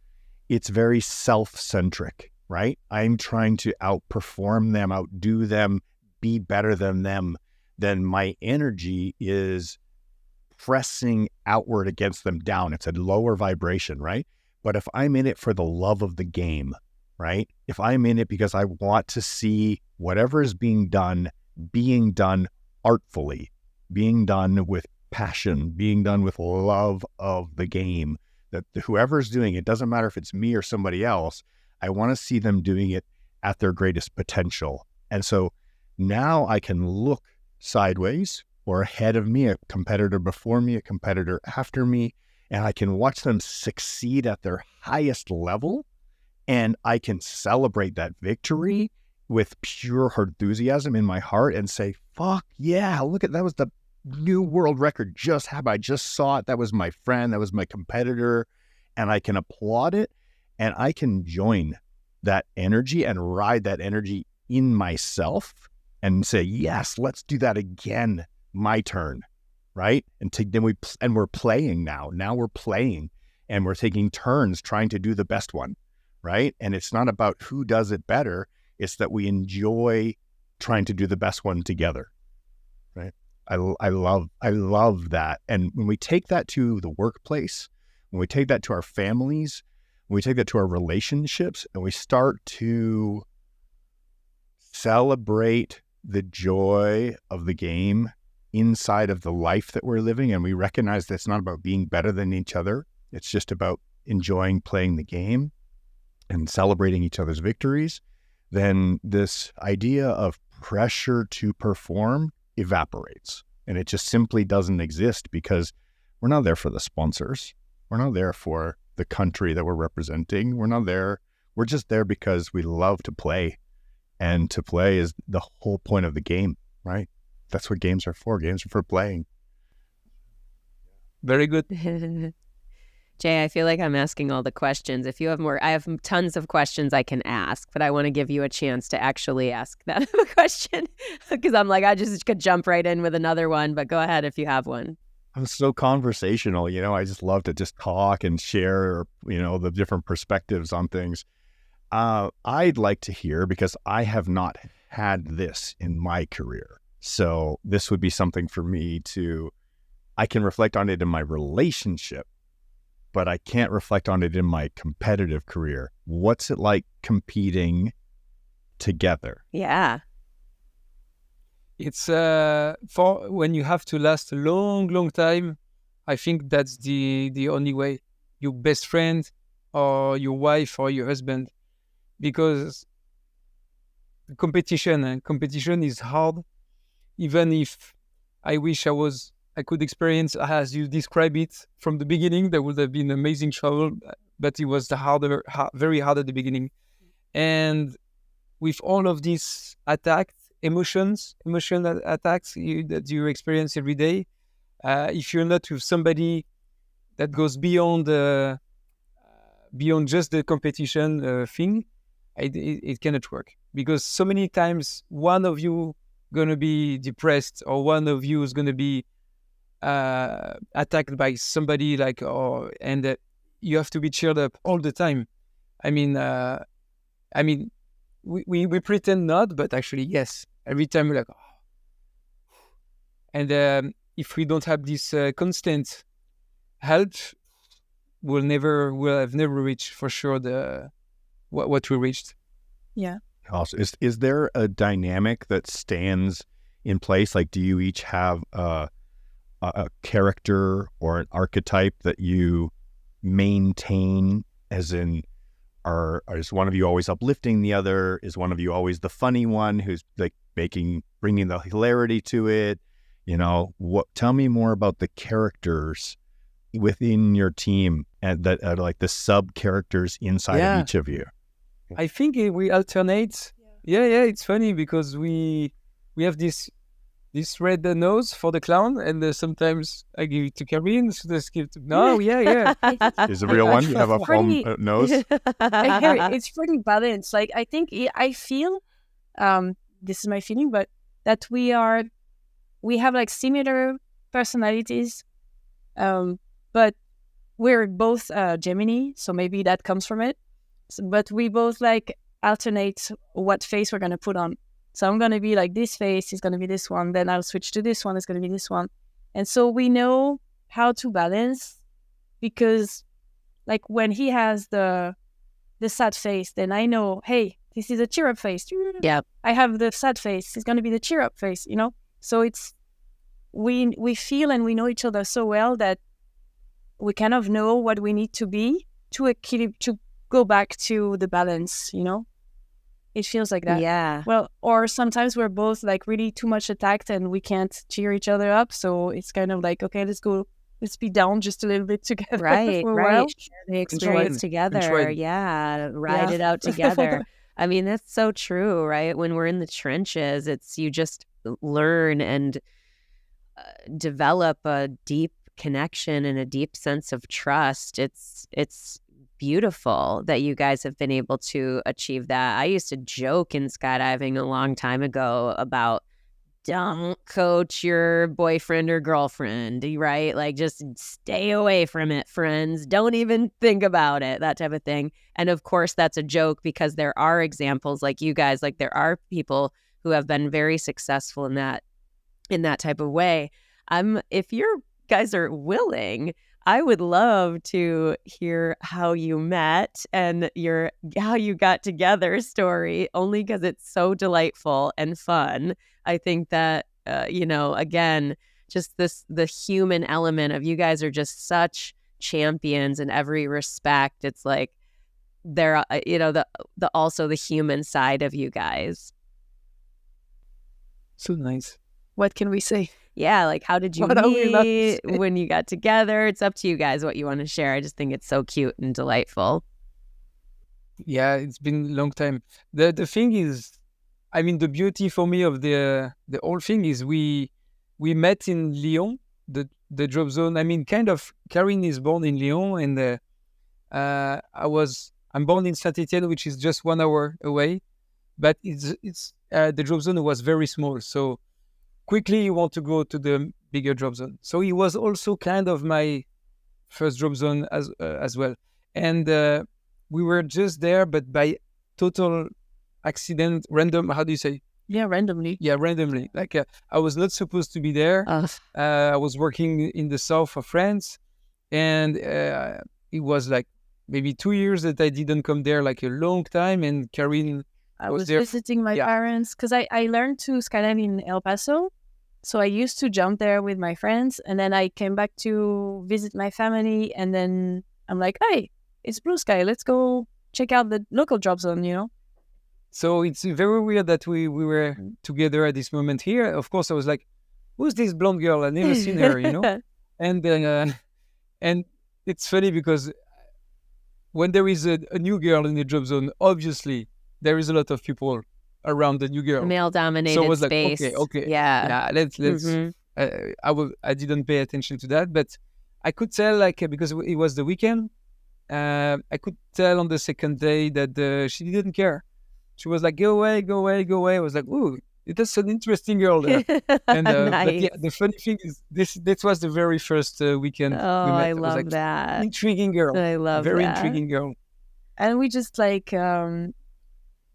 it's very self-centric, right? I'm trying to outperform them, outdo them, be better than them. Then my energy is pressing outward against them down. It's a lower vibration, right? But if I'm in it for the love of the game, right? If I'm in it because I want to see whatever is being done artfully, being done with passion, being done with love of the game, that whoever's doing it, doesn't matter if it's me or somebody else, I want to see them doing it at their greatest potential. And so now I can look sideways or ahead of me, a competitor before me, a competitor after me, and I can watch them succeed at their highest level, and I can celebrate that victory with pure enthusiasm in my heart and say, fuck yeah, look at that, was the new world record just happened. I just saw it. That was my friend. That was my competitor. And I can applaud it, and I can join that energy and ride that energy in myself and say, yes, let's do that again. My turn. Right. And we're playing now. Now we're playing, and we're taking turns trying to do the best one. Right. And it's not about who does it better. It's that we enjoy trying to do the best one together. Right. I love that. And when we take that to the workplace, when we take that to our families, when we take that to our relationships, and we start to celebrate the joy of the game inside of the life that we're living, and we recognize that it's not about being better than each other. It's just about enjoying playing the game and celebrating each other's victories, then this idea of pressure to perform evaporates, and it just simply doesn't exist, because we're not there for the sponsors. We're not there for the country that we're representing. We're not there. We're just there because we love to play, and to play is the whole point of the game, right? That's what games are for. Games are for playing. Very good. Jay, I feel like I'm asking all the questions. If you have more, I have tons of questions I can ask, but I want to give you a chance to actually ask that question, because I'm like, I just could jump right in with another one, but go ahead if you have one. I'm so conversational, I just love to just talk and share, the different perspectives on things. I'd like to hear, because I have not had this in my career. So this would be something for me I can reflect on it in my relationship, but I can't reflect on it in my competitive career. What's it like competing together? Yeah. It's for when you have to last a long time. I think that's the only way. Your best friend or your wife or your husband, because competition is hard. Even if I wish I could experience as you describe it from the beginning, that would have been amazing travel, but it was very hard at the beginning. And with all of these emotional attacks that you experience every day, if you're not with somebody that goes beyond just the competition thing, it cannot work, because so many times one of you gonna be depressed, or one of you is gonna be attacked by somebody, and you have to be cheered up all the time. I mean, we pretend not, but actually yes. Every time we're like, oh. And if we don't have this constant help, we'll have never reached for sure what we reached. Yeah. Also, is there a dynamic that stands in place? Like, do you each have a character or an archetype that you maintain, as in, is one of you always uplifting the other? Is one of you always the funny one who's like bringing the hilarity to it? Tell me more about the characters within your team, and that are like the sub characters inside of each of you. I think we alternate. Yeah, it's funny because we have this red nose for the clown, and sometimes I give it to Karine. So just give it to... No, yeah. Is the real one? You have a foam nose? It's pretty balanced. Like, I think I feel, this is my feeling, but that we have like similar personalities, but we're both Gemini, so maybe that comes from it. But we both like alternate what face we're going to put on. So I'm going to be like, this face is going to be this one. Then I'll switch to this one. It's going to be this one. And so we know how to balance, because like when he has the sad face, then I know, hey, this is a cheer up face. Yeah. I have the sad face. It's going to be the cheer up face, So we feel and we know each other so well that we kind of know what we need to be to go back to the balance, you know? It feels like that. Yeah. Well, or sometimes we're both like really too much attacked and we can't cheer each other up. So it's kind of like, okay, let's be down just a little bit together. Right, for a right. while. Share the experience together. Yeah, ride it out together. I mean, that's so true, right? When we're in the trenches, you just learn and develop a deep connection and a deep sense of trust. It's beautiful that you guys have been able to achieve that. I used to joke in skydiving a long time ago about don't coach your boyfriend or girlfriend, right? Like just stay away from it, friends. Don't even think about it, that type of thing. And of course, that's a joke because there are examples like you guys, like there are people who have been very successful in that type of way. If you guys are willing, I would love to hear how you met and how you got together story, only because it's so delightful and fun. I think that, again, just the human element of you guys are just such champions in every respect. It's like they're, also the human side of you guys. So nice. What can we say? Yeah, like how did you meet when you got together? It's up to you guys what you want to share. I just think it's so cute and delightful. Yeah, it's been a long time. The thing is, I mean, the beauty for me of the whole thing is we met in Lyon, the drop zone. I mean, kind of. Karine is born in Lyon, and I'm born in Saint-Étienne, which is just 1 hour away. But it's the drop zone was very small, so quickly you want to go to the bigger drop zone. So it was also kind of my first drop zone as well. And we were just there, but by total accident, random, how do you say? Yeah, randomly. Yeah, randomly. Like I was not supposed to be there. I was working in the south of France, and it was like maybe 2 years that I didn't come there, like a long time. And Karine I was there. visiting my parents because I learned to skydive in El Paso. So I used to jump there with my friends, and then I came back to visit my family, and then I'm like, hey, it's blue sky. Let's go check out the local drop zone, you know? So it's very weird that we were together at this moment here. Of course, I was like, who's this blonde girl? I've never seen her, you know? And then, and it's funny because when there is a new girl in the drop zone, obviously there is a lot of people around the new girl. Male-dominated so I was space. Like, okay. Yeah. Let's. I didn't pay attention to that, but I could tell, like, because it was the weekend, I could tell on the second day that she didn't care. She was like, go away, go away, go away. I was like, ooh, that's an interesting girl there. And nice. But yeah, the funny thing is, this was the very first weekend we met. I love like, that. Intriguing girl. I love very that. Intriguing girl. And we just like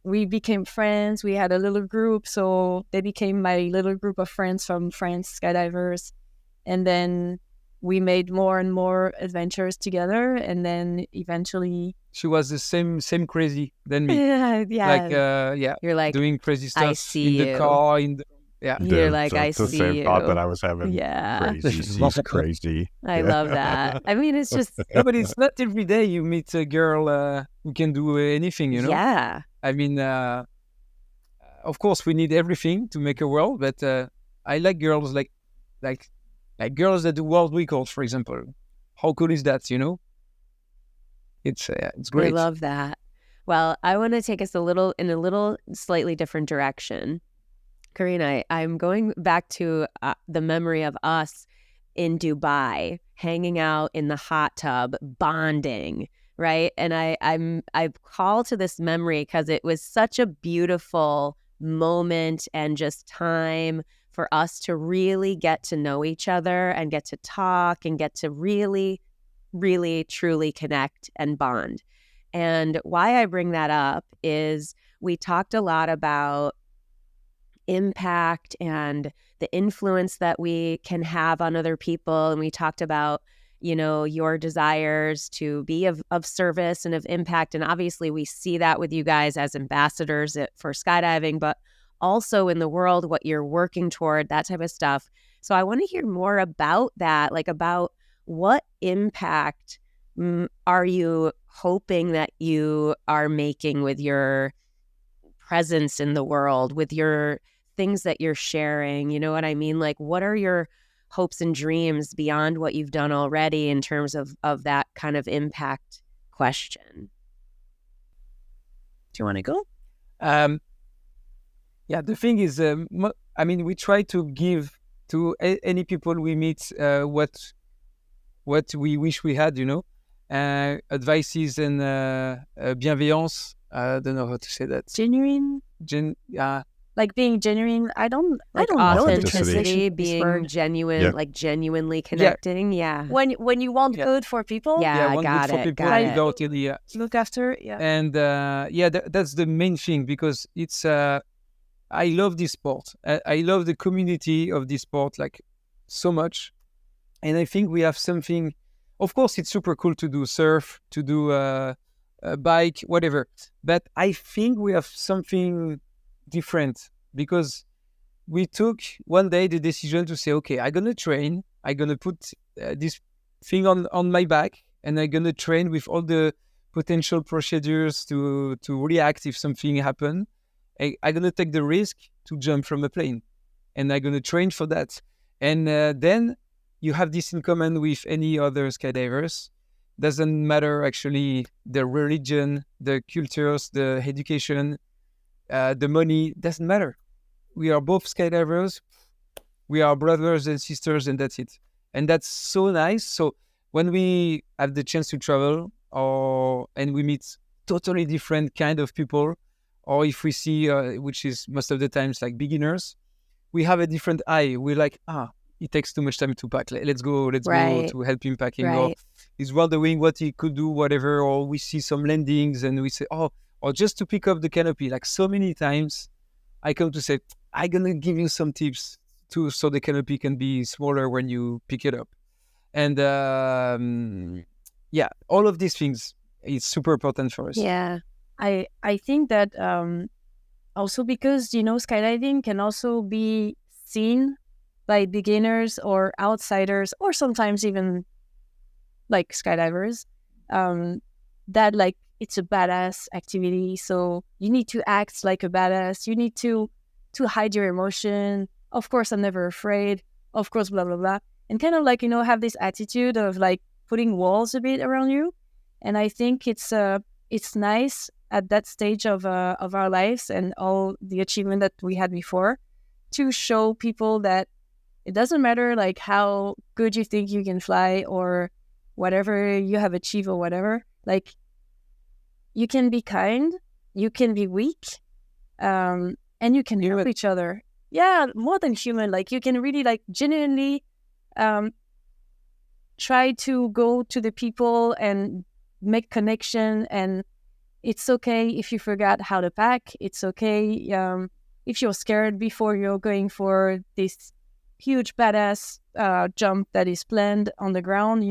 we became friends. We had a little group, so they became my little group of friends from France, skydivers. And then we made more and more adventures together. And then eventually, she was the same crazy than me. Yeah. Like you're like doing crazy stuff I see in the car. You're like I see the same you. thought that I was having. Yeah. Crazy. She's crazy. I love that. I mean, it's just. But it's not every day you meet a girl who can do anything, you know? Yeah. I mean, of course, we need everything to make a world, but I like girls like girls that do world records, for example. How cool is that, you know? It's great. I love that. Well, I want to take us in a little slightly different direction. Karine, I'm going back to the memory of us in Dubai, hanging out in the hot tub, bonding, right? And I call to this memory because it was such a beautiful moment and just time for us to really get to know each other and get to talk and get to really, really, truly connect and bond. And why I bring that up is we talked a lot about impact and the influence that we can have on other people. And we talked about, your desires to be of service and of impact. And obviously we see that with you guys as ambassadors for skydiving, but also in the world, what you're working toward, that type of stuff. So I want to hear more about that, like about what impact are you hoping that you are making with your presence in the world, with your things that you're sharing? You know what I mean? Like, what are your hopes and dreams beyond what you've done already in terms of that kind of impact question? Do you want to go? Yeah, the thing is, we try to give to any people we meet what we wish we had, advices and bienveillance. I don't know how to say that. Genuine? Like being genuine. I don't know the authenticity. translation of this Being word. genuine, like genuinely connecting. Yeah. When you want good for people. Yeah, I one got good for it. people Got without any, Look after. Yeah. And that's the main thing, because it's I love this sport. I love the community of this sport like so much, and I think we have something. Of course, it's super cool to do surf, to do a bike, whatever. But I think we have something different, because we took one day the decision to say, okay, I'm gonna train. I'm gonna put this thing on my back, and I'm gonna train with all the potential procedures to react if something happen. I'm gonna take the risk to jump from a plane, and I'm gonna train for that. And then you have this in common with any other skydivers. Doesn't matter actually the religion, the cultures, the education, the money. Doesn't matter. We are both skydivers. We are brothers and sisters, and that's it. And that's so nice. So when we have the chance to travel, and we meet totally different kind of people, or if we see, which is most of the times like beginners, we have a different eye. We're like, it takes too much time to pack. Let's go to help him packing. Or he's wondering what he could do, whatever. Or we see some landings and we say, or just to pick up the canopy. Like so many times, I come to say, I'm gonna give you some tips so the canopy can be smaller when you pick it up. And all of these things is super important for us. Yeah, I think that also because skydiving can also be seen by beginners or outsiders, or sometimes even like skydivers, that like it's a badass activity. So you need to act like a badass. You need to hide your emotion. Of course, I'm never afraid. Of course, blah blah blah, and kind of like have this attitude of like putting walls a bit around you. And I think it's nice at that stage of our lives and all the achievement that we had before, to show people that it doesn't matter like how good you think you can fly or whatever you have achieved or whatever. Like you can be kind, you can be weak, and you can help each other. Yeah, more than human. Like you can really like genuinely try to go to the people and make connection. And it's okay if you forgot how to pack. It's okay if you're scared before you're going for this huge badass jump that is planned on the ground,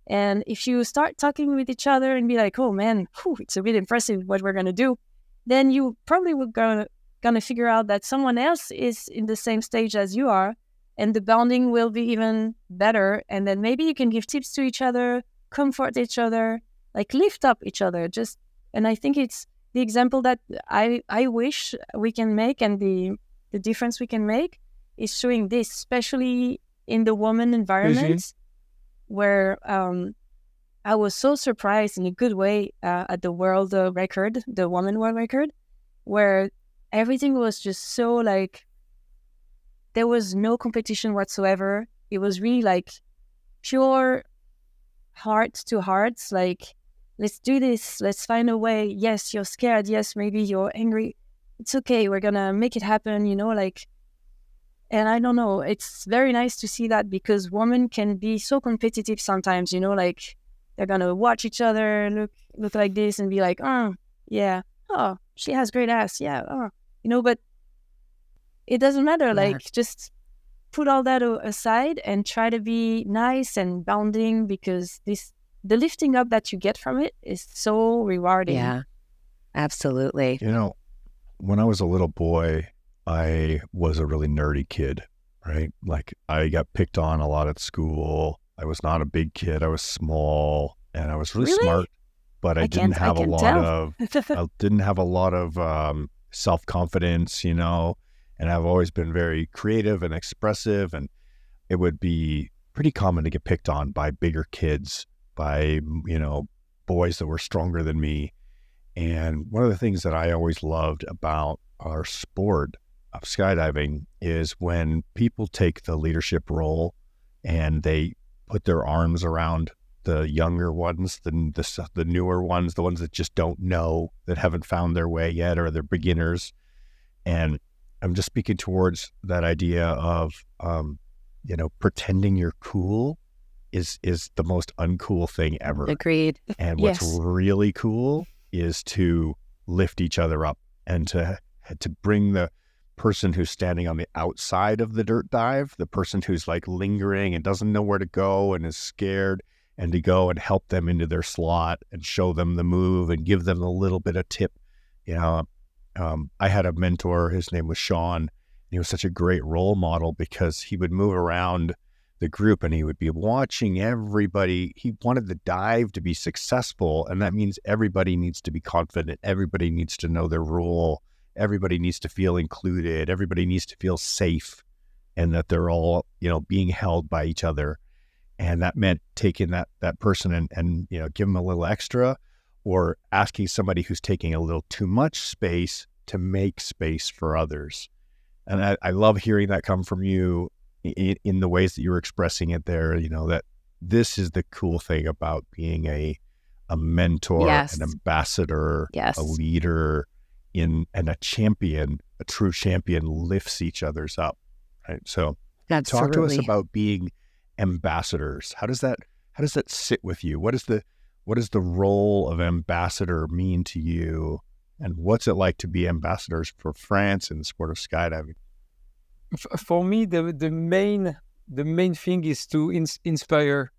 And if you start talking with each other and be like, oh man, it's a bit impressive what we're going to do, then you probably will gonna figure out that someone else is in the same stage as you are, and the bonding will be even better. And then maybe you can give tips to each other, comfort each other, like lift up each other. And I think it's the example that I wish we can make, and the difference we can make is showing this, especially in the woman environment, where I was so surprised in a good way at the world record, the woman world record, where everything was just so like, there was no competition whatsoever. It was really like pure heart to hearts, like, let's do this, let's find a way. Yes, you're scared. Yes, maybe you're angry. It's okay. We're going to make it happen, like. And I don't know, it's very nice to see that, because women can be so competitive sometimes, like they're going to watch each other, look like this and be like, oh, yeah, oh, she has great ass. Yeah. Oh, but it doesn't matter. Like, just put all that aside and try to be nice and bonding, because the lifting up that you get from it is so rewarding. Yeah, absolutely. When I was a little boy, I was a really nerdy kid. right? Like I got picked on a lot at school. I was not a big kid. I was small and I was really smart, but I didn't have a lot of self-confidence, you know, and I've always been very creative and expressive, and it would be pretty common to get picked on by bigger kids, by, you know, boys that were stronger than me. And one of the things that I always loved about our sport of skydiving is when people take the leadership role and they put their arms around the younger ones, the newer ones, the ones that just don't know, that haven't found their way yet, or they're beginners. And I'm just speaking towards that idea of, you know, pretending you're cool is the most uncool thing ever. Agreed. And what's really cool is to lift each other up and to bring the person who's standing on the outside of the dirt dive, the person who's like lingering and doesn't know where to go and is scared, and to go and help them into their slot and show them the move and give them a little bit of tip. You know, I had a mentor, his name was Sean. He was such a great role model because he would move around the group and he would be watching everybody. He wanted the dive to be successful, and that means everybody needs to be confident. Everybody needs to know their role. Everybody needs to feel included. Everybody needs to feel safe, and that they're all, you know, being held by each other. And that meant taking that person and, you know, give them a little extra, or asking somebody who's taking a little too much space to make space for others. And I love hearing that come from you in the ways that you were expressing it there, you know, that this is the cool thing about being a mentor, an ambassador, a leader, and a champion. A true champion lifts each other's up, right? So talk to us about being ambassadors. How does that sit with you? What does the role of ambassador mean to you? And what's it like to be ambassadors for France in the sport of skydiving? For me, the main thing is to inspire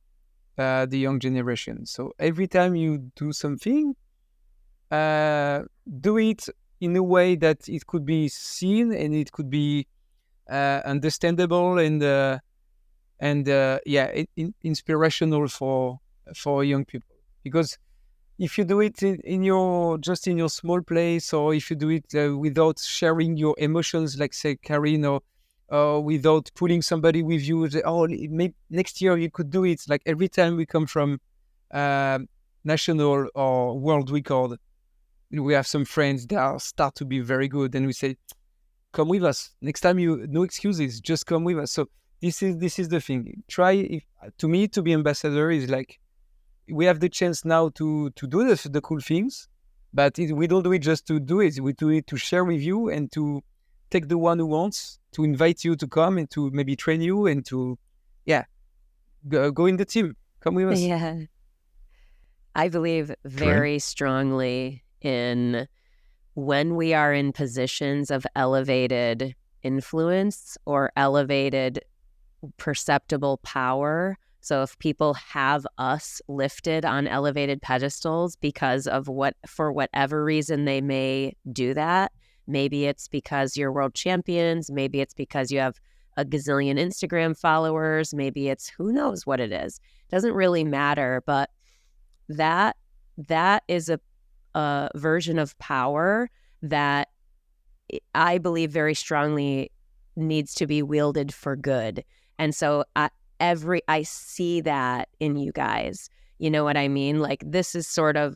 the young generation. So every time you do something, do it in a way that it could be seen and it could be understandable and inspirational for young people. Because if you do it in your small place, or if you do it without sharing your emotions, like say Karine, or without pulling somebody with you, maybe next year you could do it. Like every time we come from national or world record, we have some friends that start to be very good, and we say, "Come with us next time. No excuses, just come with us." So this is the thing. To me, to be ambassador is like, we have the chance now to do the cool things, but we don't do it just to do it. We do it to share with you and to take the one who wants, to invite you to come and to maybe train you and to, go in the team. Come with us. Yeah. I believe very strongly in when we are in positions of elevated influence or elevated perceptible power. So if people have us lifted on elevated pedestals because of for whatever reason they may do that, maybe it's because you're world champions, maybe it's because you have a gazillion Instagram followers, maybe it's who knows what it is. Doesn't really matter, but that is a version of power that I believe very strongly needs to be wielded for good. And so I see that in you guys. You know what I mean? Like, this is sort of,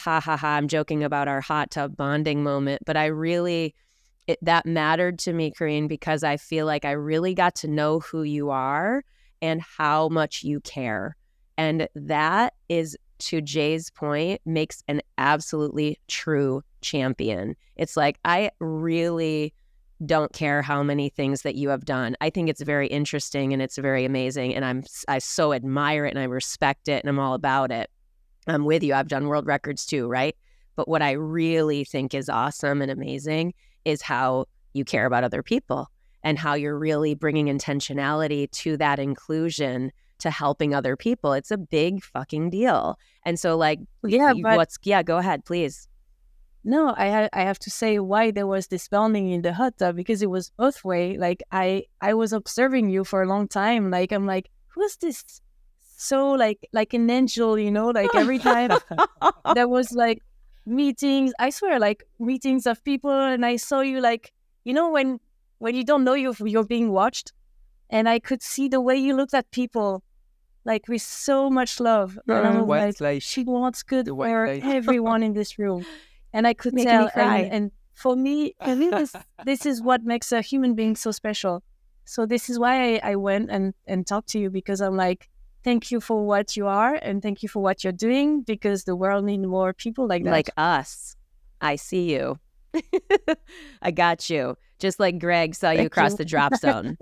I'm joking about our hot tub bonding moment, but that mattered to me, Karine, because I feel like I really got to know who you are and how much you care. And that is, to Jay's point, makes an absolutely true champion. It's like, I really don't care how many things that you have done. I think it's very interesting and it's very amazing, and I so admire it and I respect it and I'm all about it. I'm with you. I've done world records too, right? But what I really think is awesome and amazing is how you care about other people and how you're really bringing intentionality to that inclusion, to helping other people. It's a big fucking deal. And so, like, go ahead, please. No, I have to say why there was this bonding in the hot tub, because it was both way. Like I was observing you for a long time. Like I'm like, who's this? So like an angel, like every time there was like meetings, I swear, like meetings of people, and I saw you like, when you don't know you're being watched, and I could see the way you looked at people like with so much love, and I was White like, light, she wants good the white for light. everyone in this room, and I could Making me tell, cry. and for me, this is what makes a human being so special. So this is why I went and talked to you, because I'm like, thank you for what you are, and thank you for what you're doing, because the world needs more people like that. Like us. I see you. I got you. Just like Greg saw you Thank across you. the drop zone.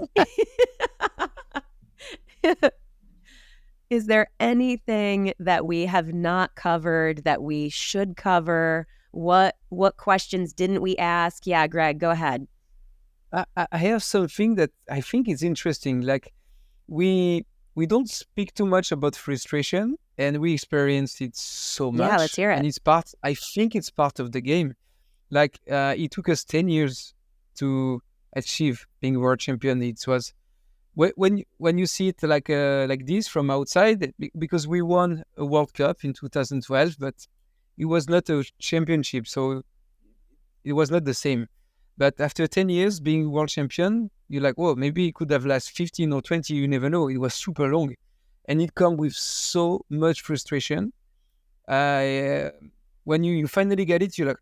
Is there anything that we have not covered that we should cover? What questions didn't we ask? Yeah, Greg, go ahead. I have something that I think is interesting. Like we don't speak too much about frustration, and we experience it so much. Yeah, let's hear it. And it's part. I think it's part of the game. Like it took us 10 years to achieve being world champion. It was when you see it like this from outside, because we won a World Cup in 2012, but it was not a championship, so it was not the same. But after 10 years being world champion, you're like, whoa, maybe it could have lasted 15 or 20, you never know. It was super long. And it comes with so much frustration. When you finally get it, you're like,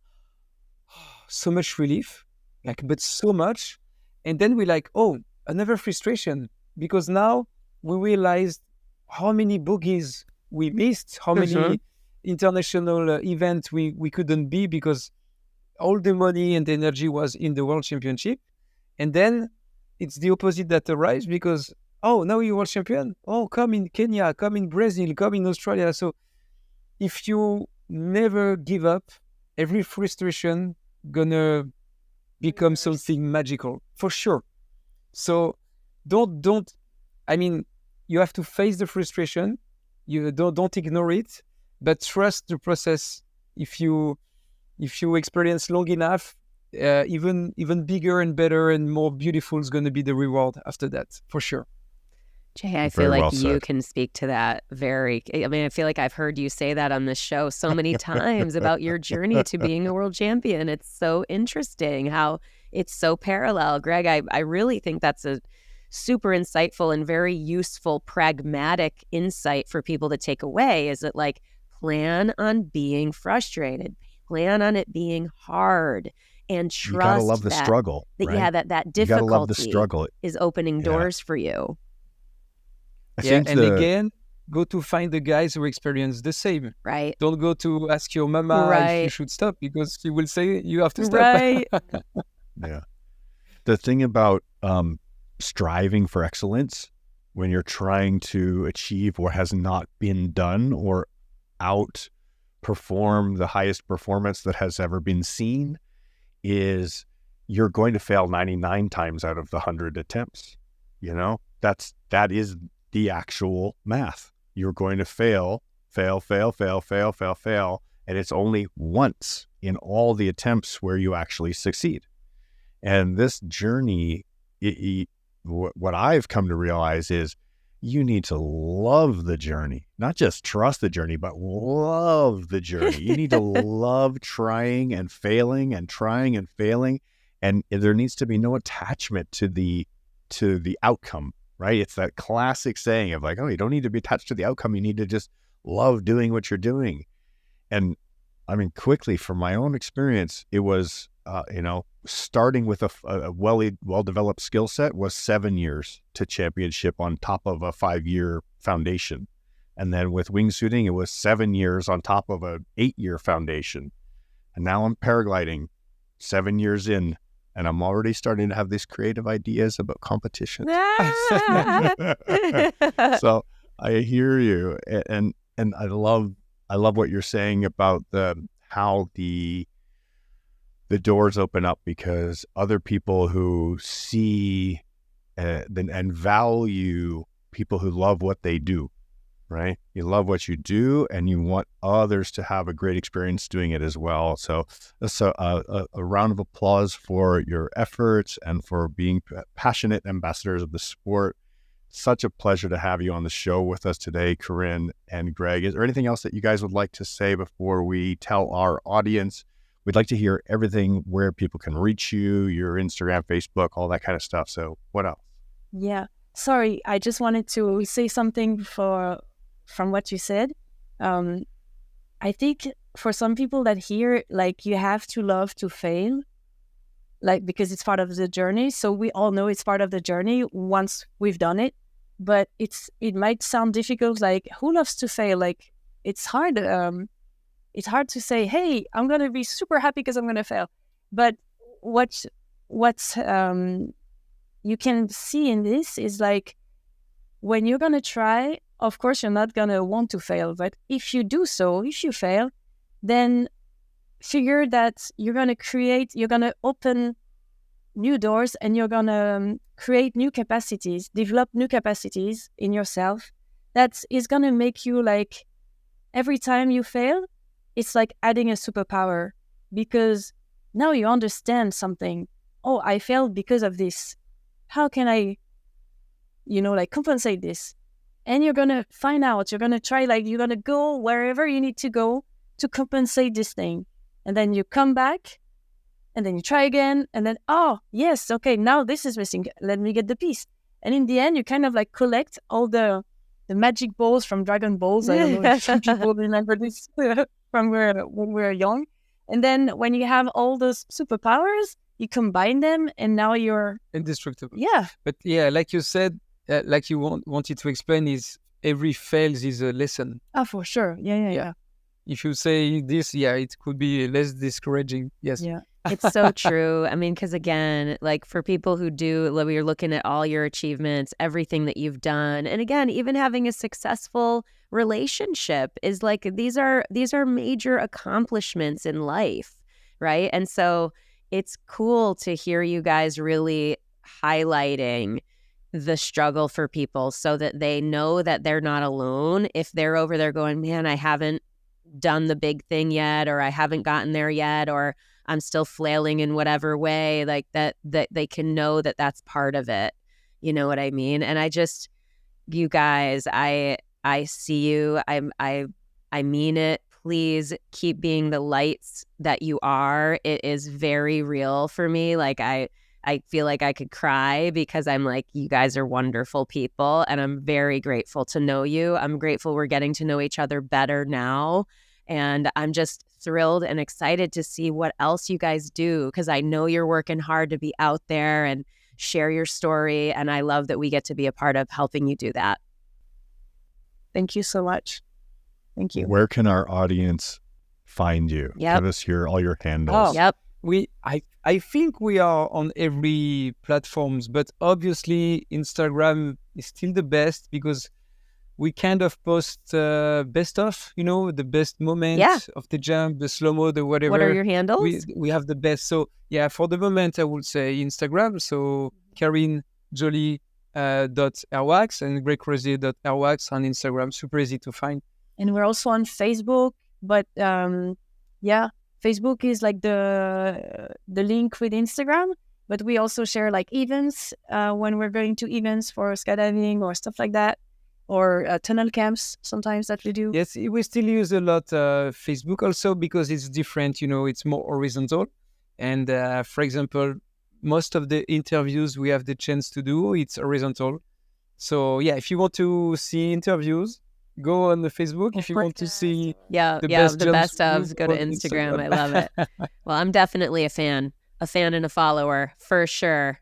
so much relief, but so much. And then we're like, oh, another frustration, because now we realized how many bogies we missed, how many international events we couldn't be, because all the money and the energy was in the world championship. And then it's the opposite that arrives, because, oh, now you're world champion. Oh, come in Kenya, come in Brazil, come in Australia. So if you never give up, every frustration gonna become something magical, for sure. So don't, I mean, you have to face the frustration. You don't ignore it, but trust the process. If you experience long enough, even bigger and better and more beautiful is going to be the reward after that, for sure. Jay, I Very feel like well you said. can speak to that I feel like I've heard you say that on this show so many times about your journey to being a world champion. It's so interesting how it's so parallel. Greg, I really think that's a super insightful and very useful, pragmatic insight for people to take away. Is it like, plan on being frustrated, plan on it being hard, and trust You gotta love the struggle, right? Yeah, that You gotta love the difficulty struggle. is opening doors for you. I think and again, go to find the guys who experience the same. Right. Don't go to ask your mama if you should stop, because she will say you have to stop. Right. Yeah. The thing about striving for excellence, when you're trying to achieve what has not been done or outperform the highest performance that has ever been seen, is you're going to fail 99 times out of the 100 attempts. That is the actual math. You're going to fail, and it's only once in all the attempts where you actually succeed. And this journey, what I've come to realize is you need to love the journey, not just trust the journey, but love the journey. You need to love trying and failing and trying and failing. And there needs to be no attachment to the outcome, right? It's that classic saying of like, oh, you don't need to be attached to the outcome. You need to just love doing what you're doing. And I mean, quickly from my own experience, it was, starting with a well-developed skill set was 7 years to championship on top of a 5-year foundation. And then with wingsuiting, it was 7 years on top of an 8-year foundation. And now I'm paragliding 7 years in, and I'm already starting to have these creative ideas about competition. So I hear you. And I love what you're saying about how the doors open up, because other people who see and value people who love what they do right? You love what you do and you want others to have a great experience doing it as well. So a round of applause for your efforts and for being passionate ambassadors of the sport. Such a pleasure to have you on the show with us today, Karine and Greg. Is there anything else that you guys would like to say before we tell our audience? We'd like to hear everything, where people can reach you, your Instagram, Facebook, all that kind of stuff. So what else? Yeah. Sorry, I just wanted to say something from what you said. I think for some people that hear, like, you have to love to fail, like, because it's part of the journey. So we all know it's part of the journey once we've done it. But it might sound difficult, like, who loves to fail? Like, it's hard. It's hard to say, hey, I'm going to be super happy because I'm going to fail. But what's you can see in this is, like, when you're going to try, of course, you're not going to want to fail. But if you do so, if you fail, then figure that you're going to open new doors, and you're going to create new capacities, develop new capacities in yourself that is going to make you, like, every time you fail, it's like adding a superpower, because now you understand something. Oh, I failed because of this. How can I, like, compensate this? And you're going to find out, you're going to try, like, you're going to go wherever you need to go to compensate this thing. And then you come back, and then you try again, and then, oh, yes, okay, now this is missing. Let me get the piece. And in the end, you kind of, like, collect all the magic balls from Dragon Balls. I don't know if people remember this from when we were young. And then when you have all those superpowers, you combine them, and now you're indestructible. Yeah. But yeah, like you said, like you wanted to explain, is every fails is a lesson. Oh, for sure. Yeah. If you say this, it could be less discouraging. Yes. Yeah. It's so true. I mean, because again, like, for people who do, like, you're looking at all your achievements, everything that you've done. And again, even having a successful relationship is, like, these are major accomplishments in life, right? And so it's cool to hear you guys really highlighting the struggle for people, so that they know that they're not alone. If they're over there going, man, I haven't done the big thing yet, or I haven't gotten there yet, or I'm still flailing in whatever way, like that they can know that that's part of it. You know what I mean? And you guys, I see you. I mean it. Please keep being the lights that you are. It is very real for me. Like, I feel like I could cry, because I'm like, you guys are wonderful people, and I'm very grateful to know you. I'm grateful we're getting to know each other better now. And I'm just thrilled and excited to see what else you guys do, because I know you're working hard to be out there and share your story. And I love that we get to be a part of helping you do that. Thank you so much. Thank you. Where can our audience find you? Yep. Give us all your handles. Oh, yep. I think we are on every platforms, but obviously Instagram is still the best, because we kind of post best of, the best moment of the jump, the slow-mo, the whatever. What are your handles? We have the best. So yeah, for the moment, I would say Instagram. So Karine Joly .airwax and Greg Crozier .airwax on Instagram. Super easy to find. And we're also on Facebook, but Facebook is like the link with Instagram, but we also share, like, events when we're going to events for skydiving or stuff like that, or tunnel camps sometimes that we do. Yes, we still use a lot Facebook also, because it's different, it's more horizontal. And for example, most of the interviews we have the chance to do, it's horizontal. So yeah, if you want to see interviews, go on the Facebook. If you want to see the best ofs, go to Instagram. I love it. Well, I'm definitely a fan and a follower for sure.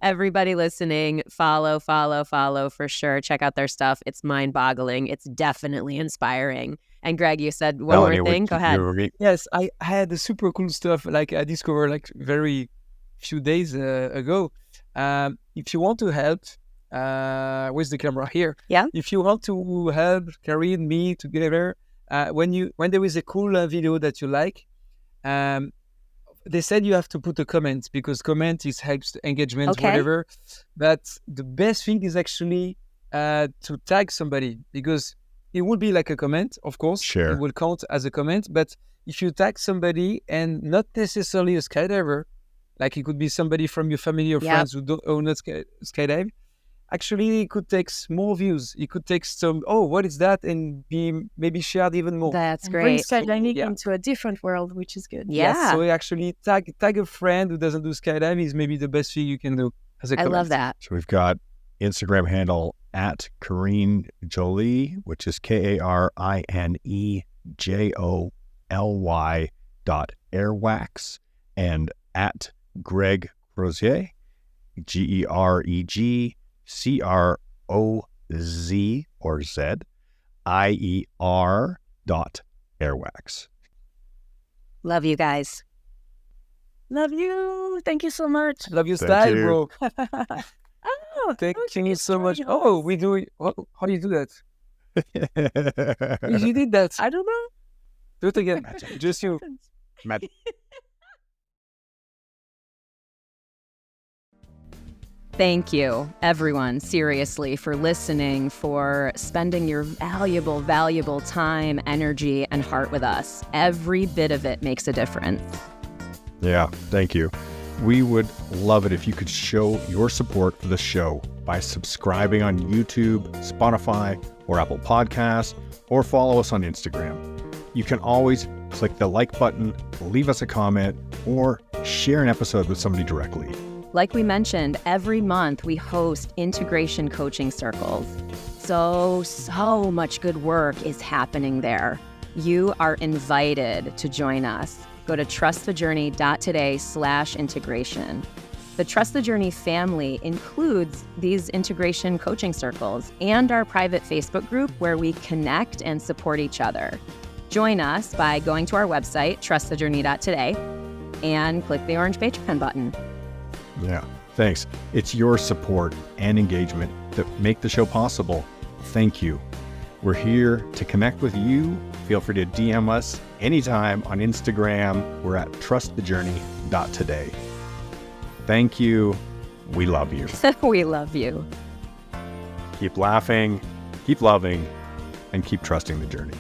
Everybody listening, follow for sure. Check out their stuff. It's mind-boggling. It's definitely inspiring. And Greg, you said one more thing. Go ahead. Yes, I had the super cool stuff, like I discovered like very few days ago. If you want to help, where's the camera here? Yeah. If you want to help Karine, me together, when there is a cool video that you like, they said you have to put a comment, because comment helps the engagement, whatever. But the best thing is actually to tag somebody, because it would be like a comment, of course. Sure. It will count as a comment. But if you tag somebody and not necessarily a skydiver, like it could be somebody from your family or friends who don't own a skydive, actually it could take more views. It could take some, oh, what is that? And be maybe shared even more. That's And bring great. skydiving into a different world, which is good. Yeah. So actually tag a friend who doesn't do skydiving is maybe the best thing you can do as a I comment. love that. So we've got Instagram handle at Karine Joly, which is KarineJoly.airwax, and at Greg Crozier, GEREGCROZ or Z IER.airwax. Love you guys. Love you. Thank you so much. Love your Thank style, you. bro. Oh, Thank okay, you so much. sorry, Oh, guys. we do it. How do you do that? You did that. I don't know. Do it again. Just you. Matt. Thank you, everyone, seriously, for listening, for spending your valuable, valuable time, energy, and heart with us. Every bit of it makes a difference. Yeah, thank you. We would love it if you could show your support for the show by subscribing on YouTube, Spotify, or Apple Podcasts, or follow us on Instagram. You can always click the like button, leave us a comment, or share an episode with somebody directly. Like we mentioned, every month we host integration coaching circles. So much good work is happening there. You are invited to join us. Go to trustthejourney.today/integration. The Trust the Journey family includes these integration coaching circles and our private Facebook group where we connect and support each other. Join us by going to our website, trustthejourney.today, and click the orange Patreon button. Yeah, thanks. It's your support and engagement that make the show possible. Thank you. We're here to connect with you. Feel free to DM us anytime on Instagram. We're at trustthejourney.today. Thank you. We love you. We love you. Keep laughing, keep loving, and keep trusting the journey.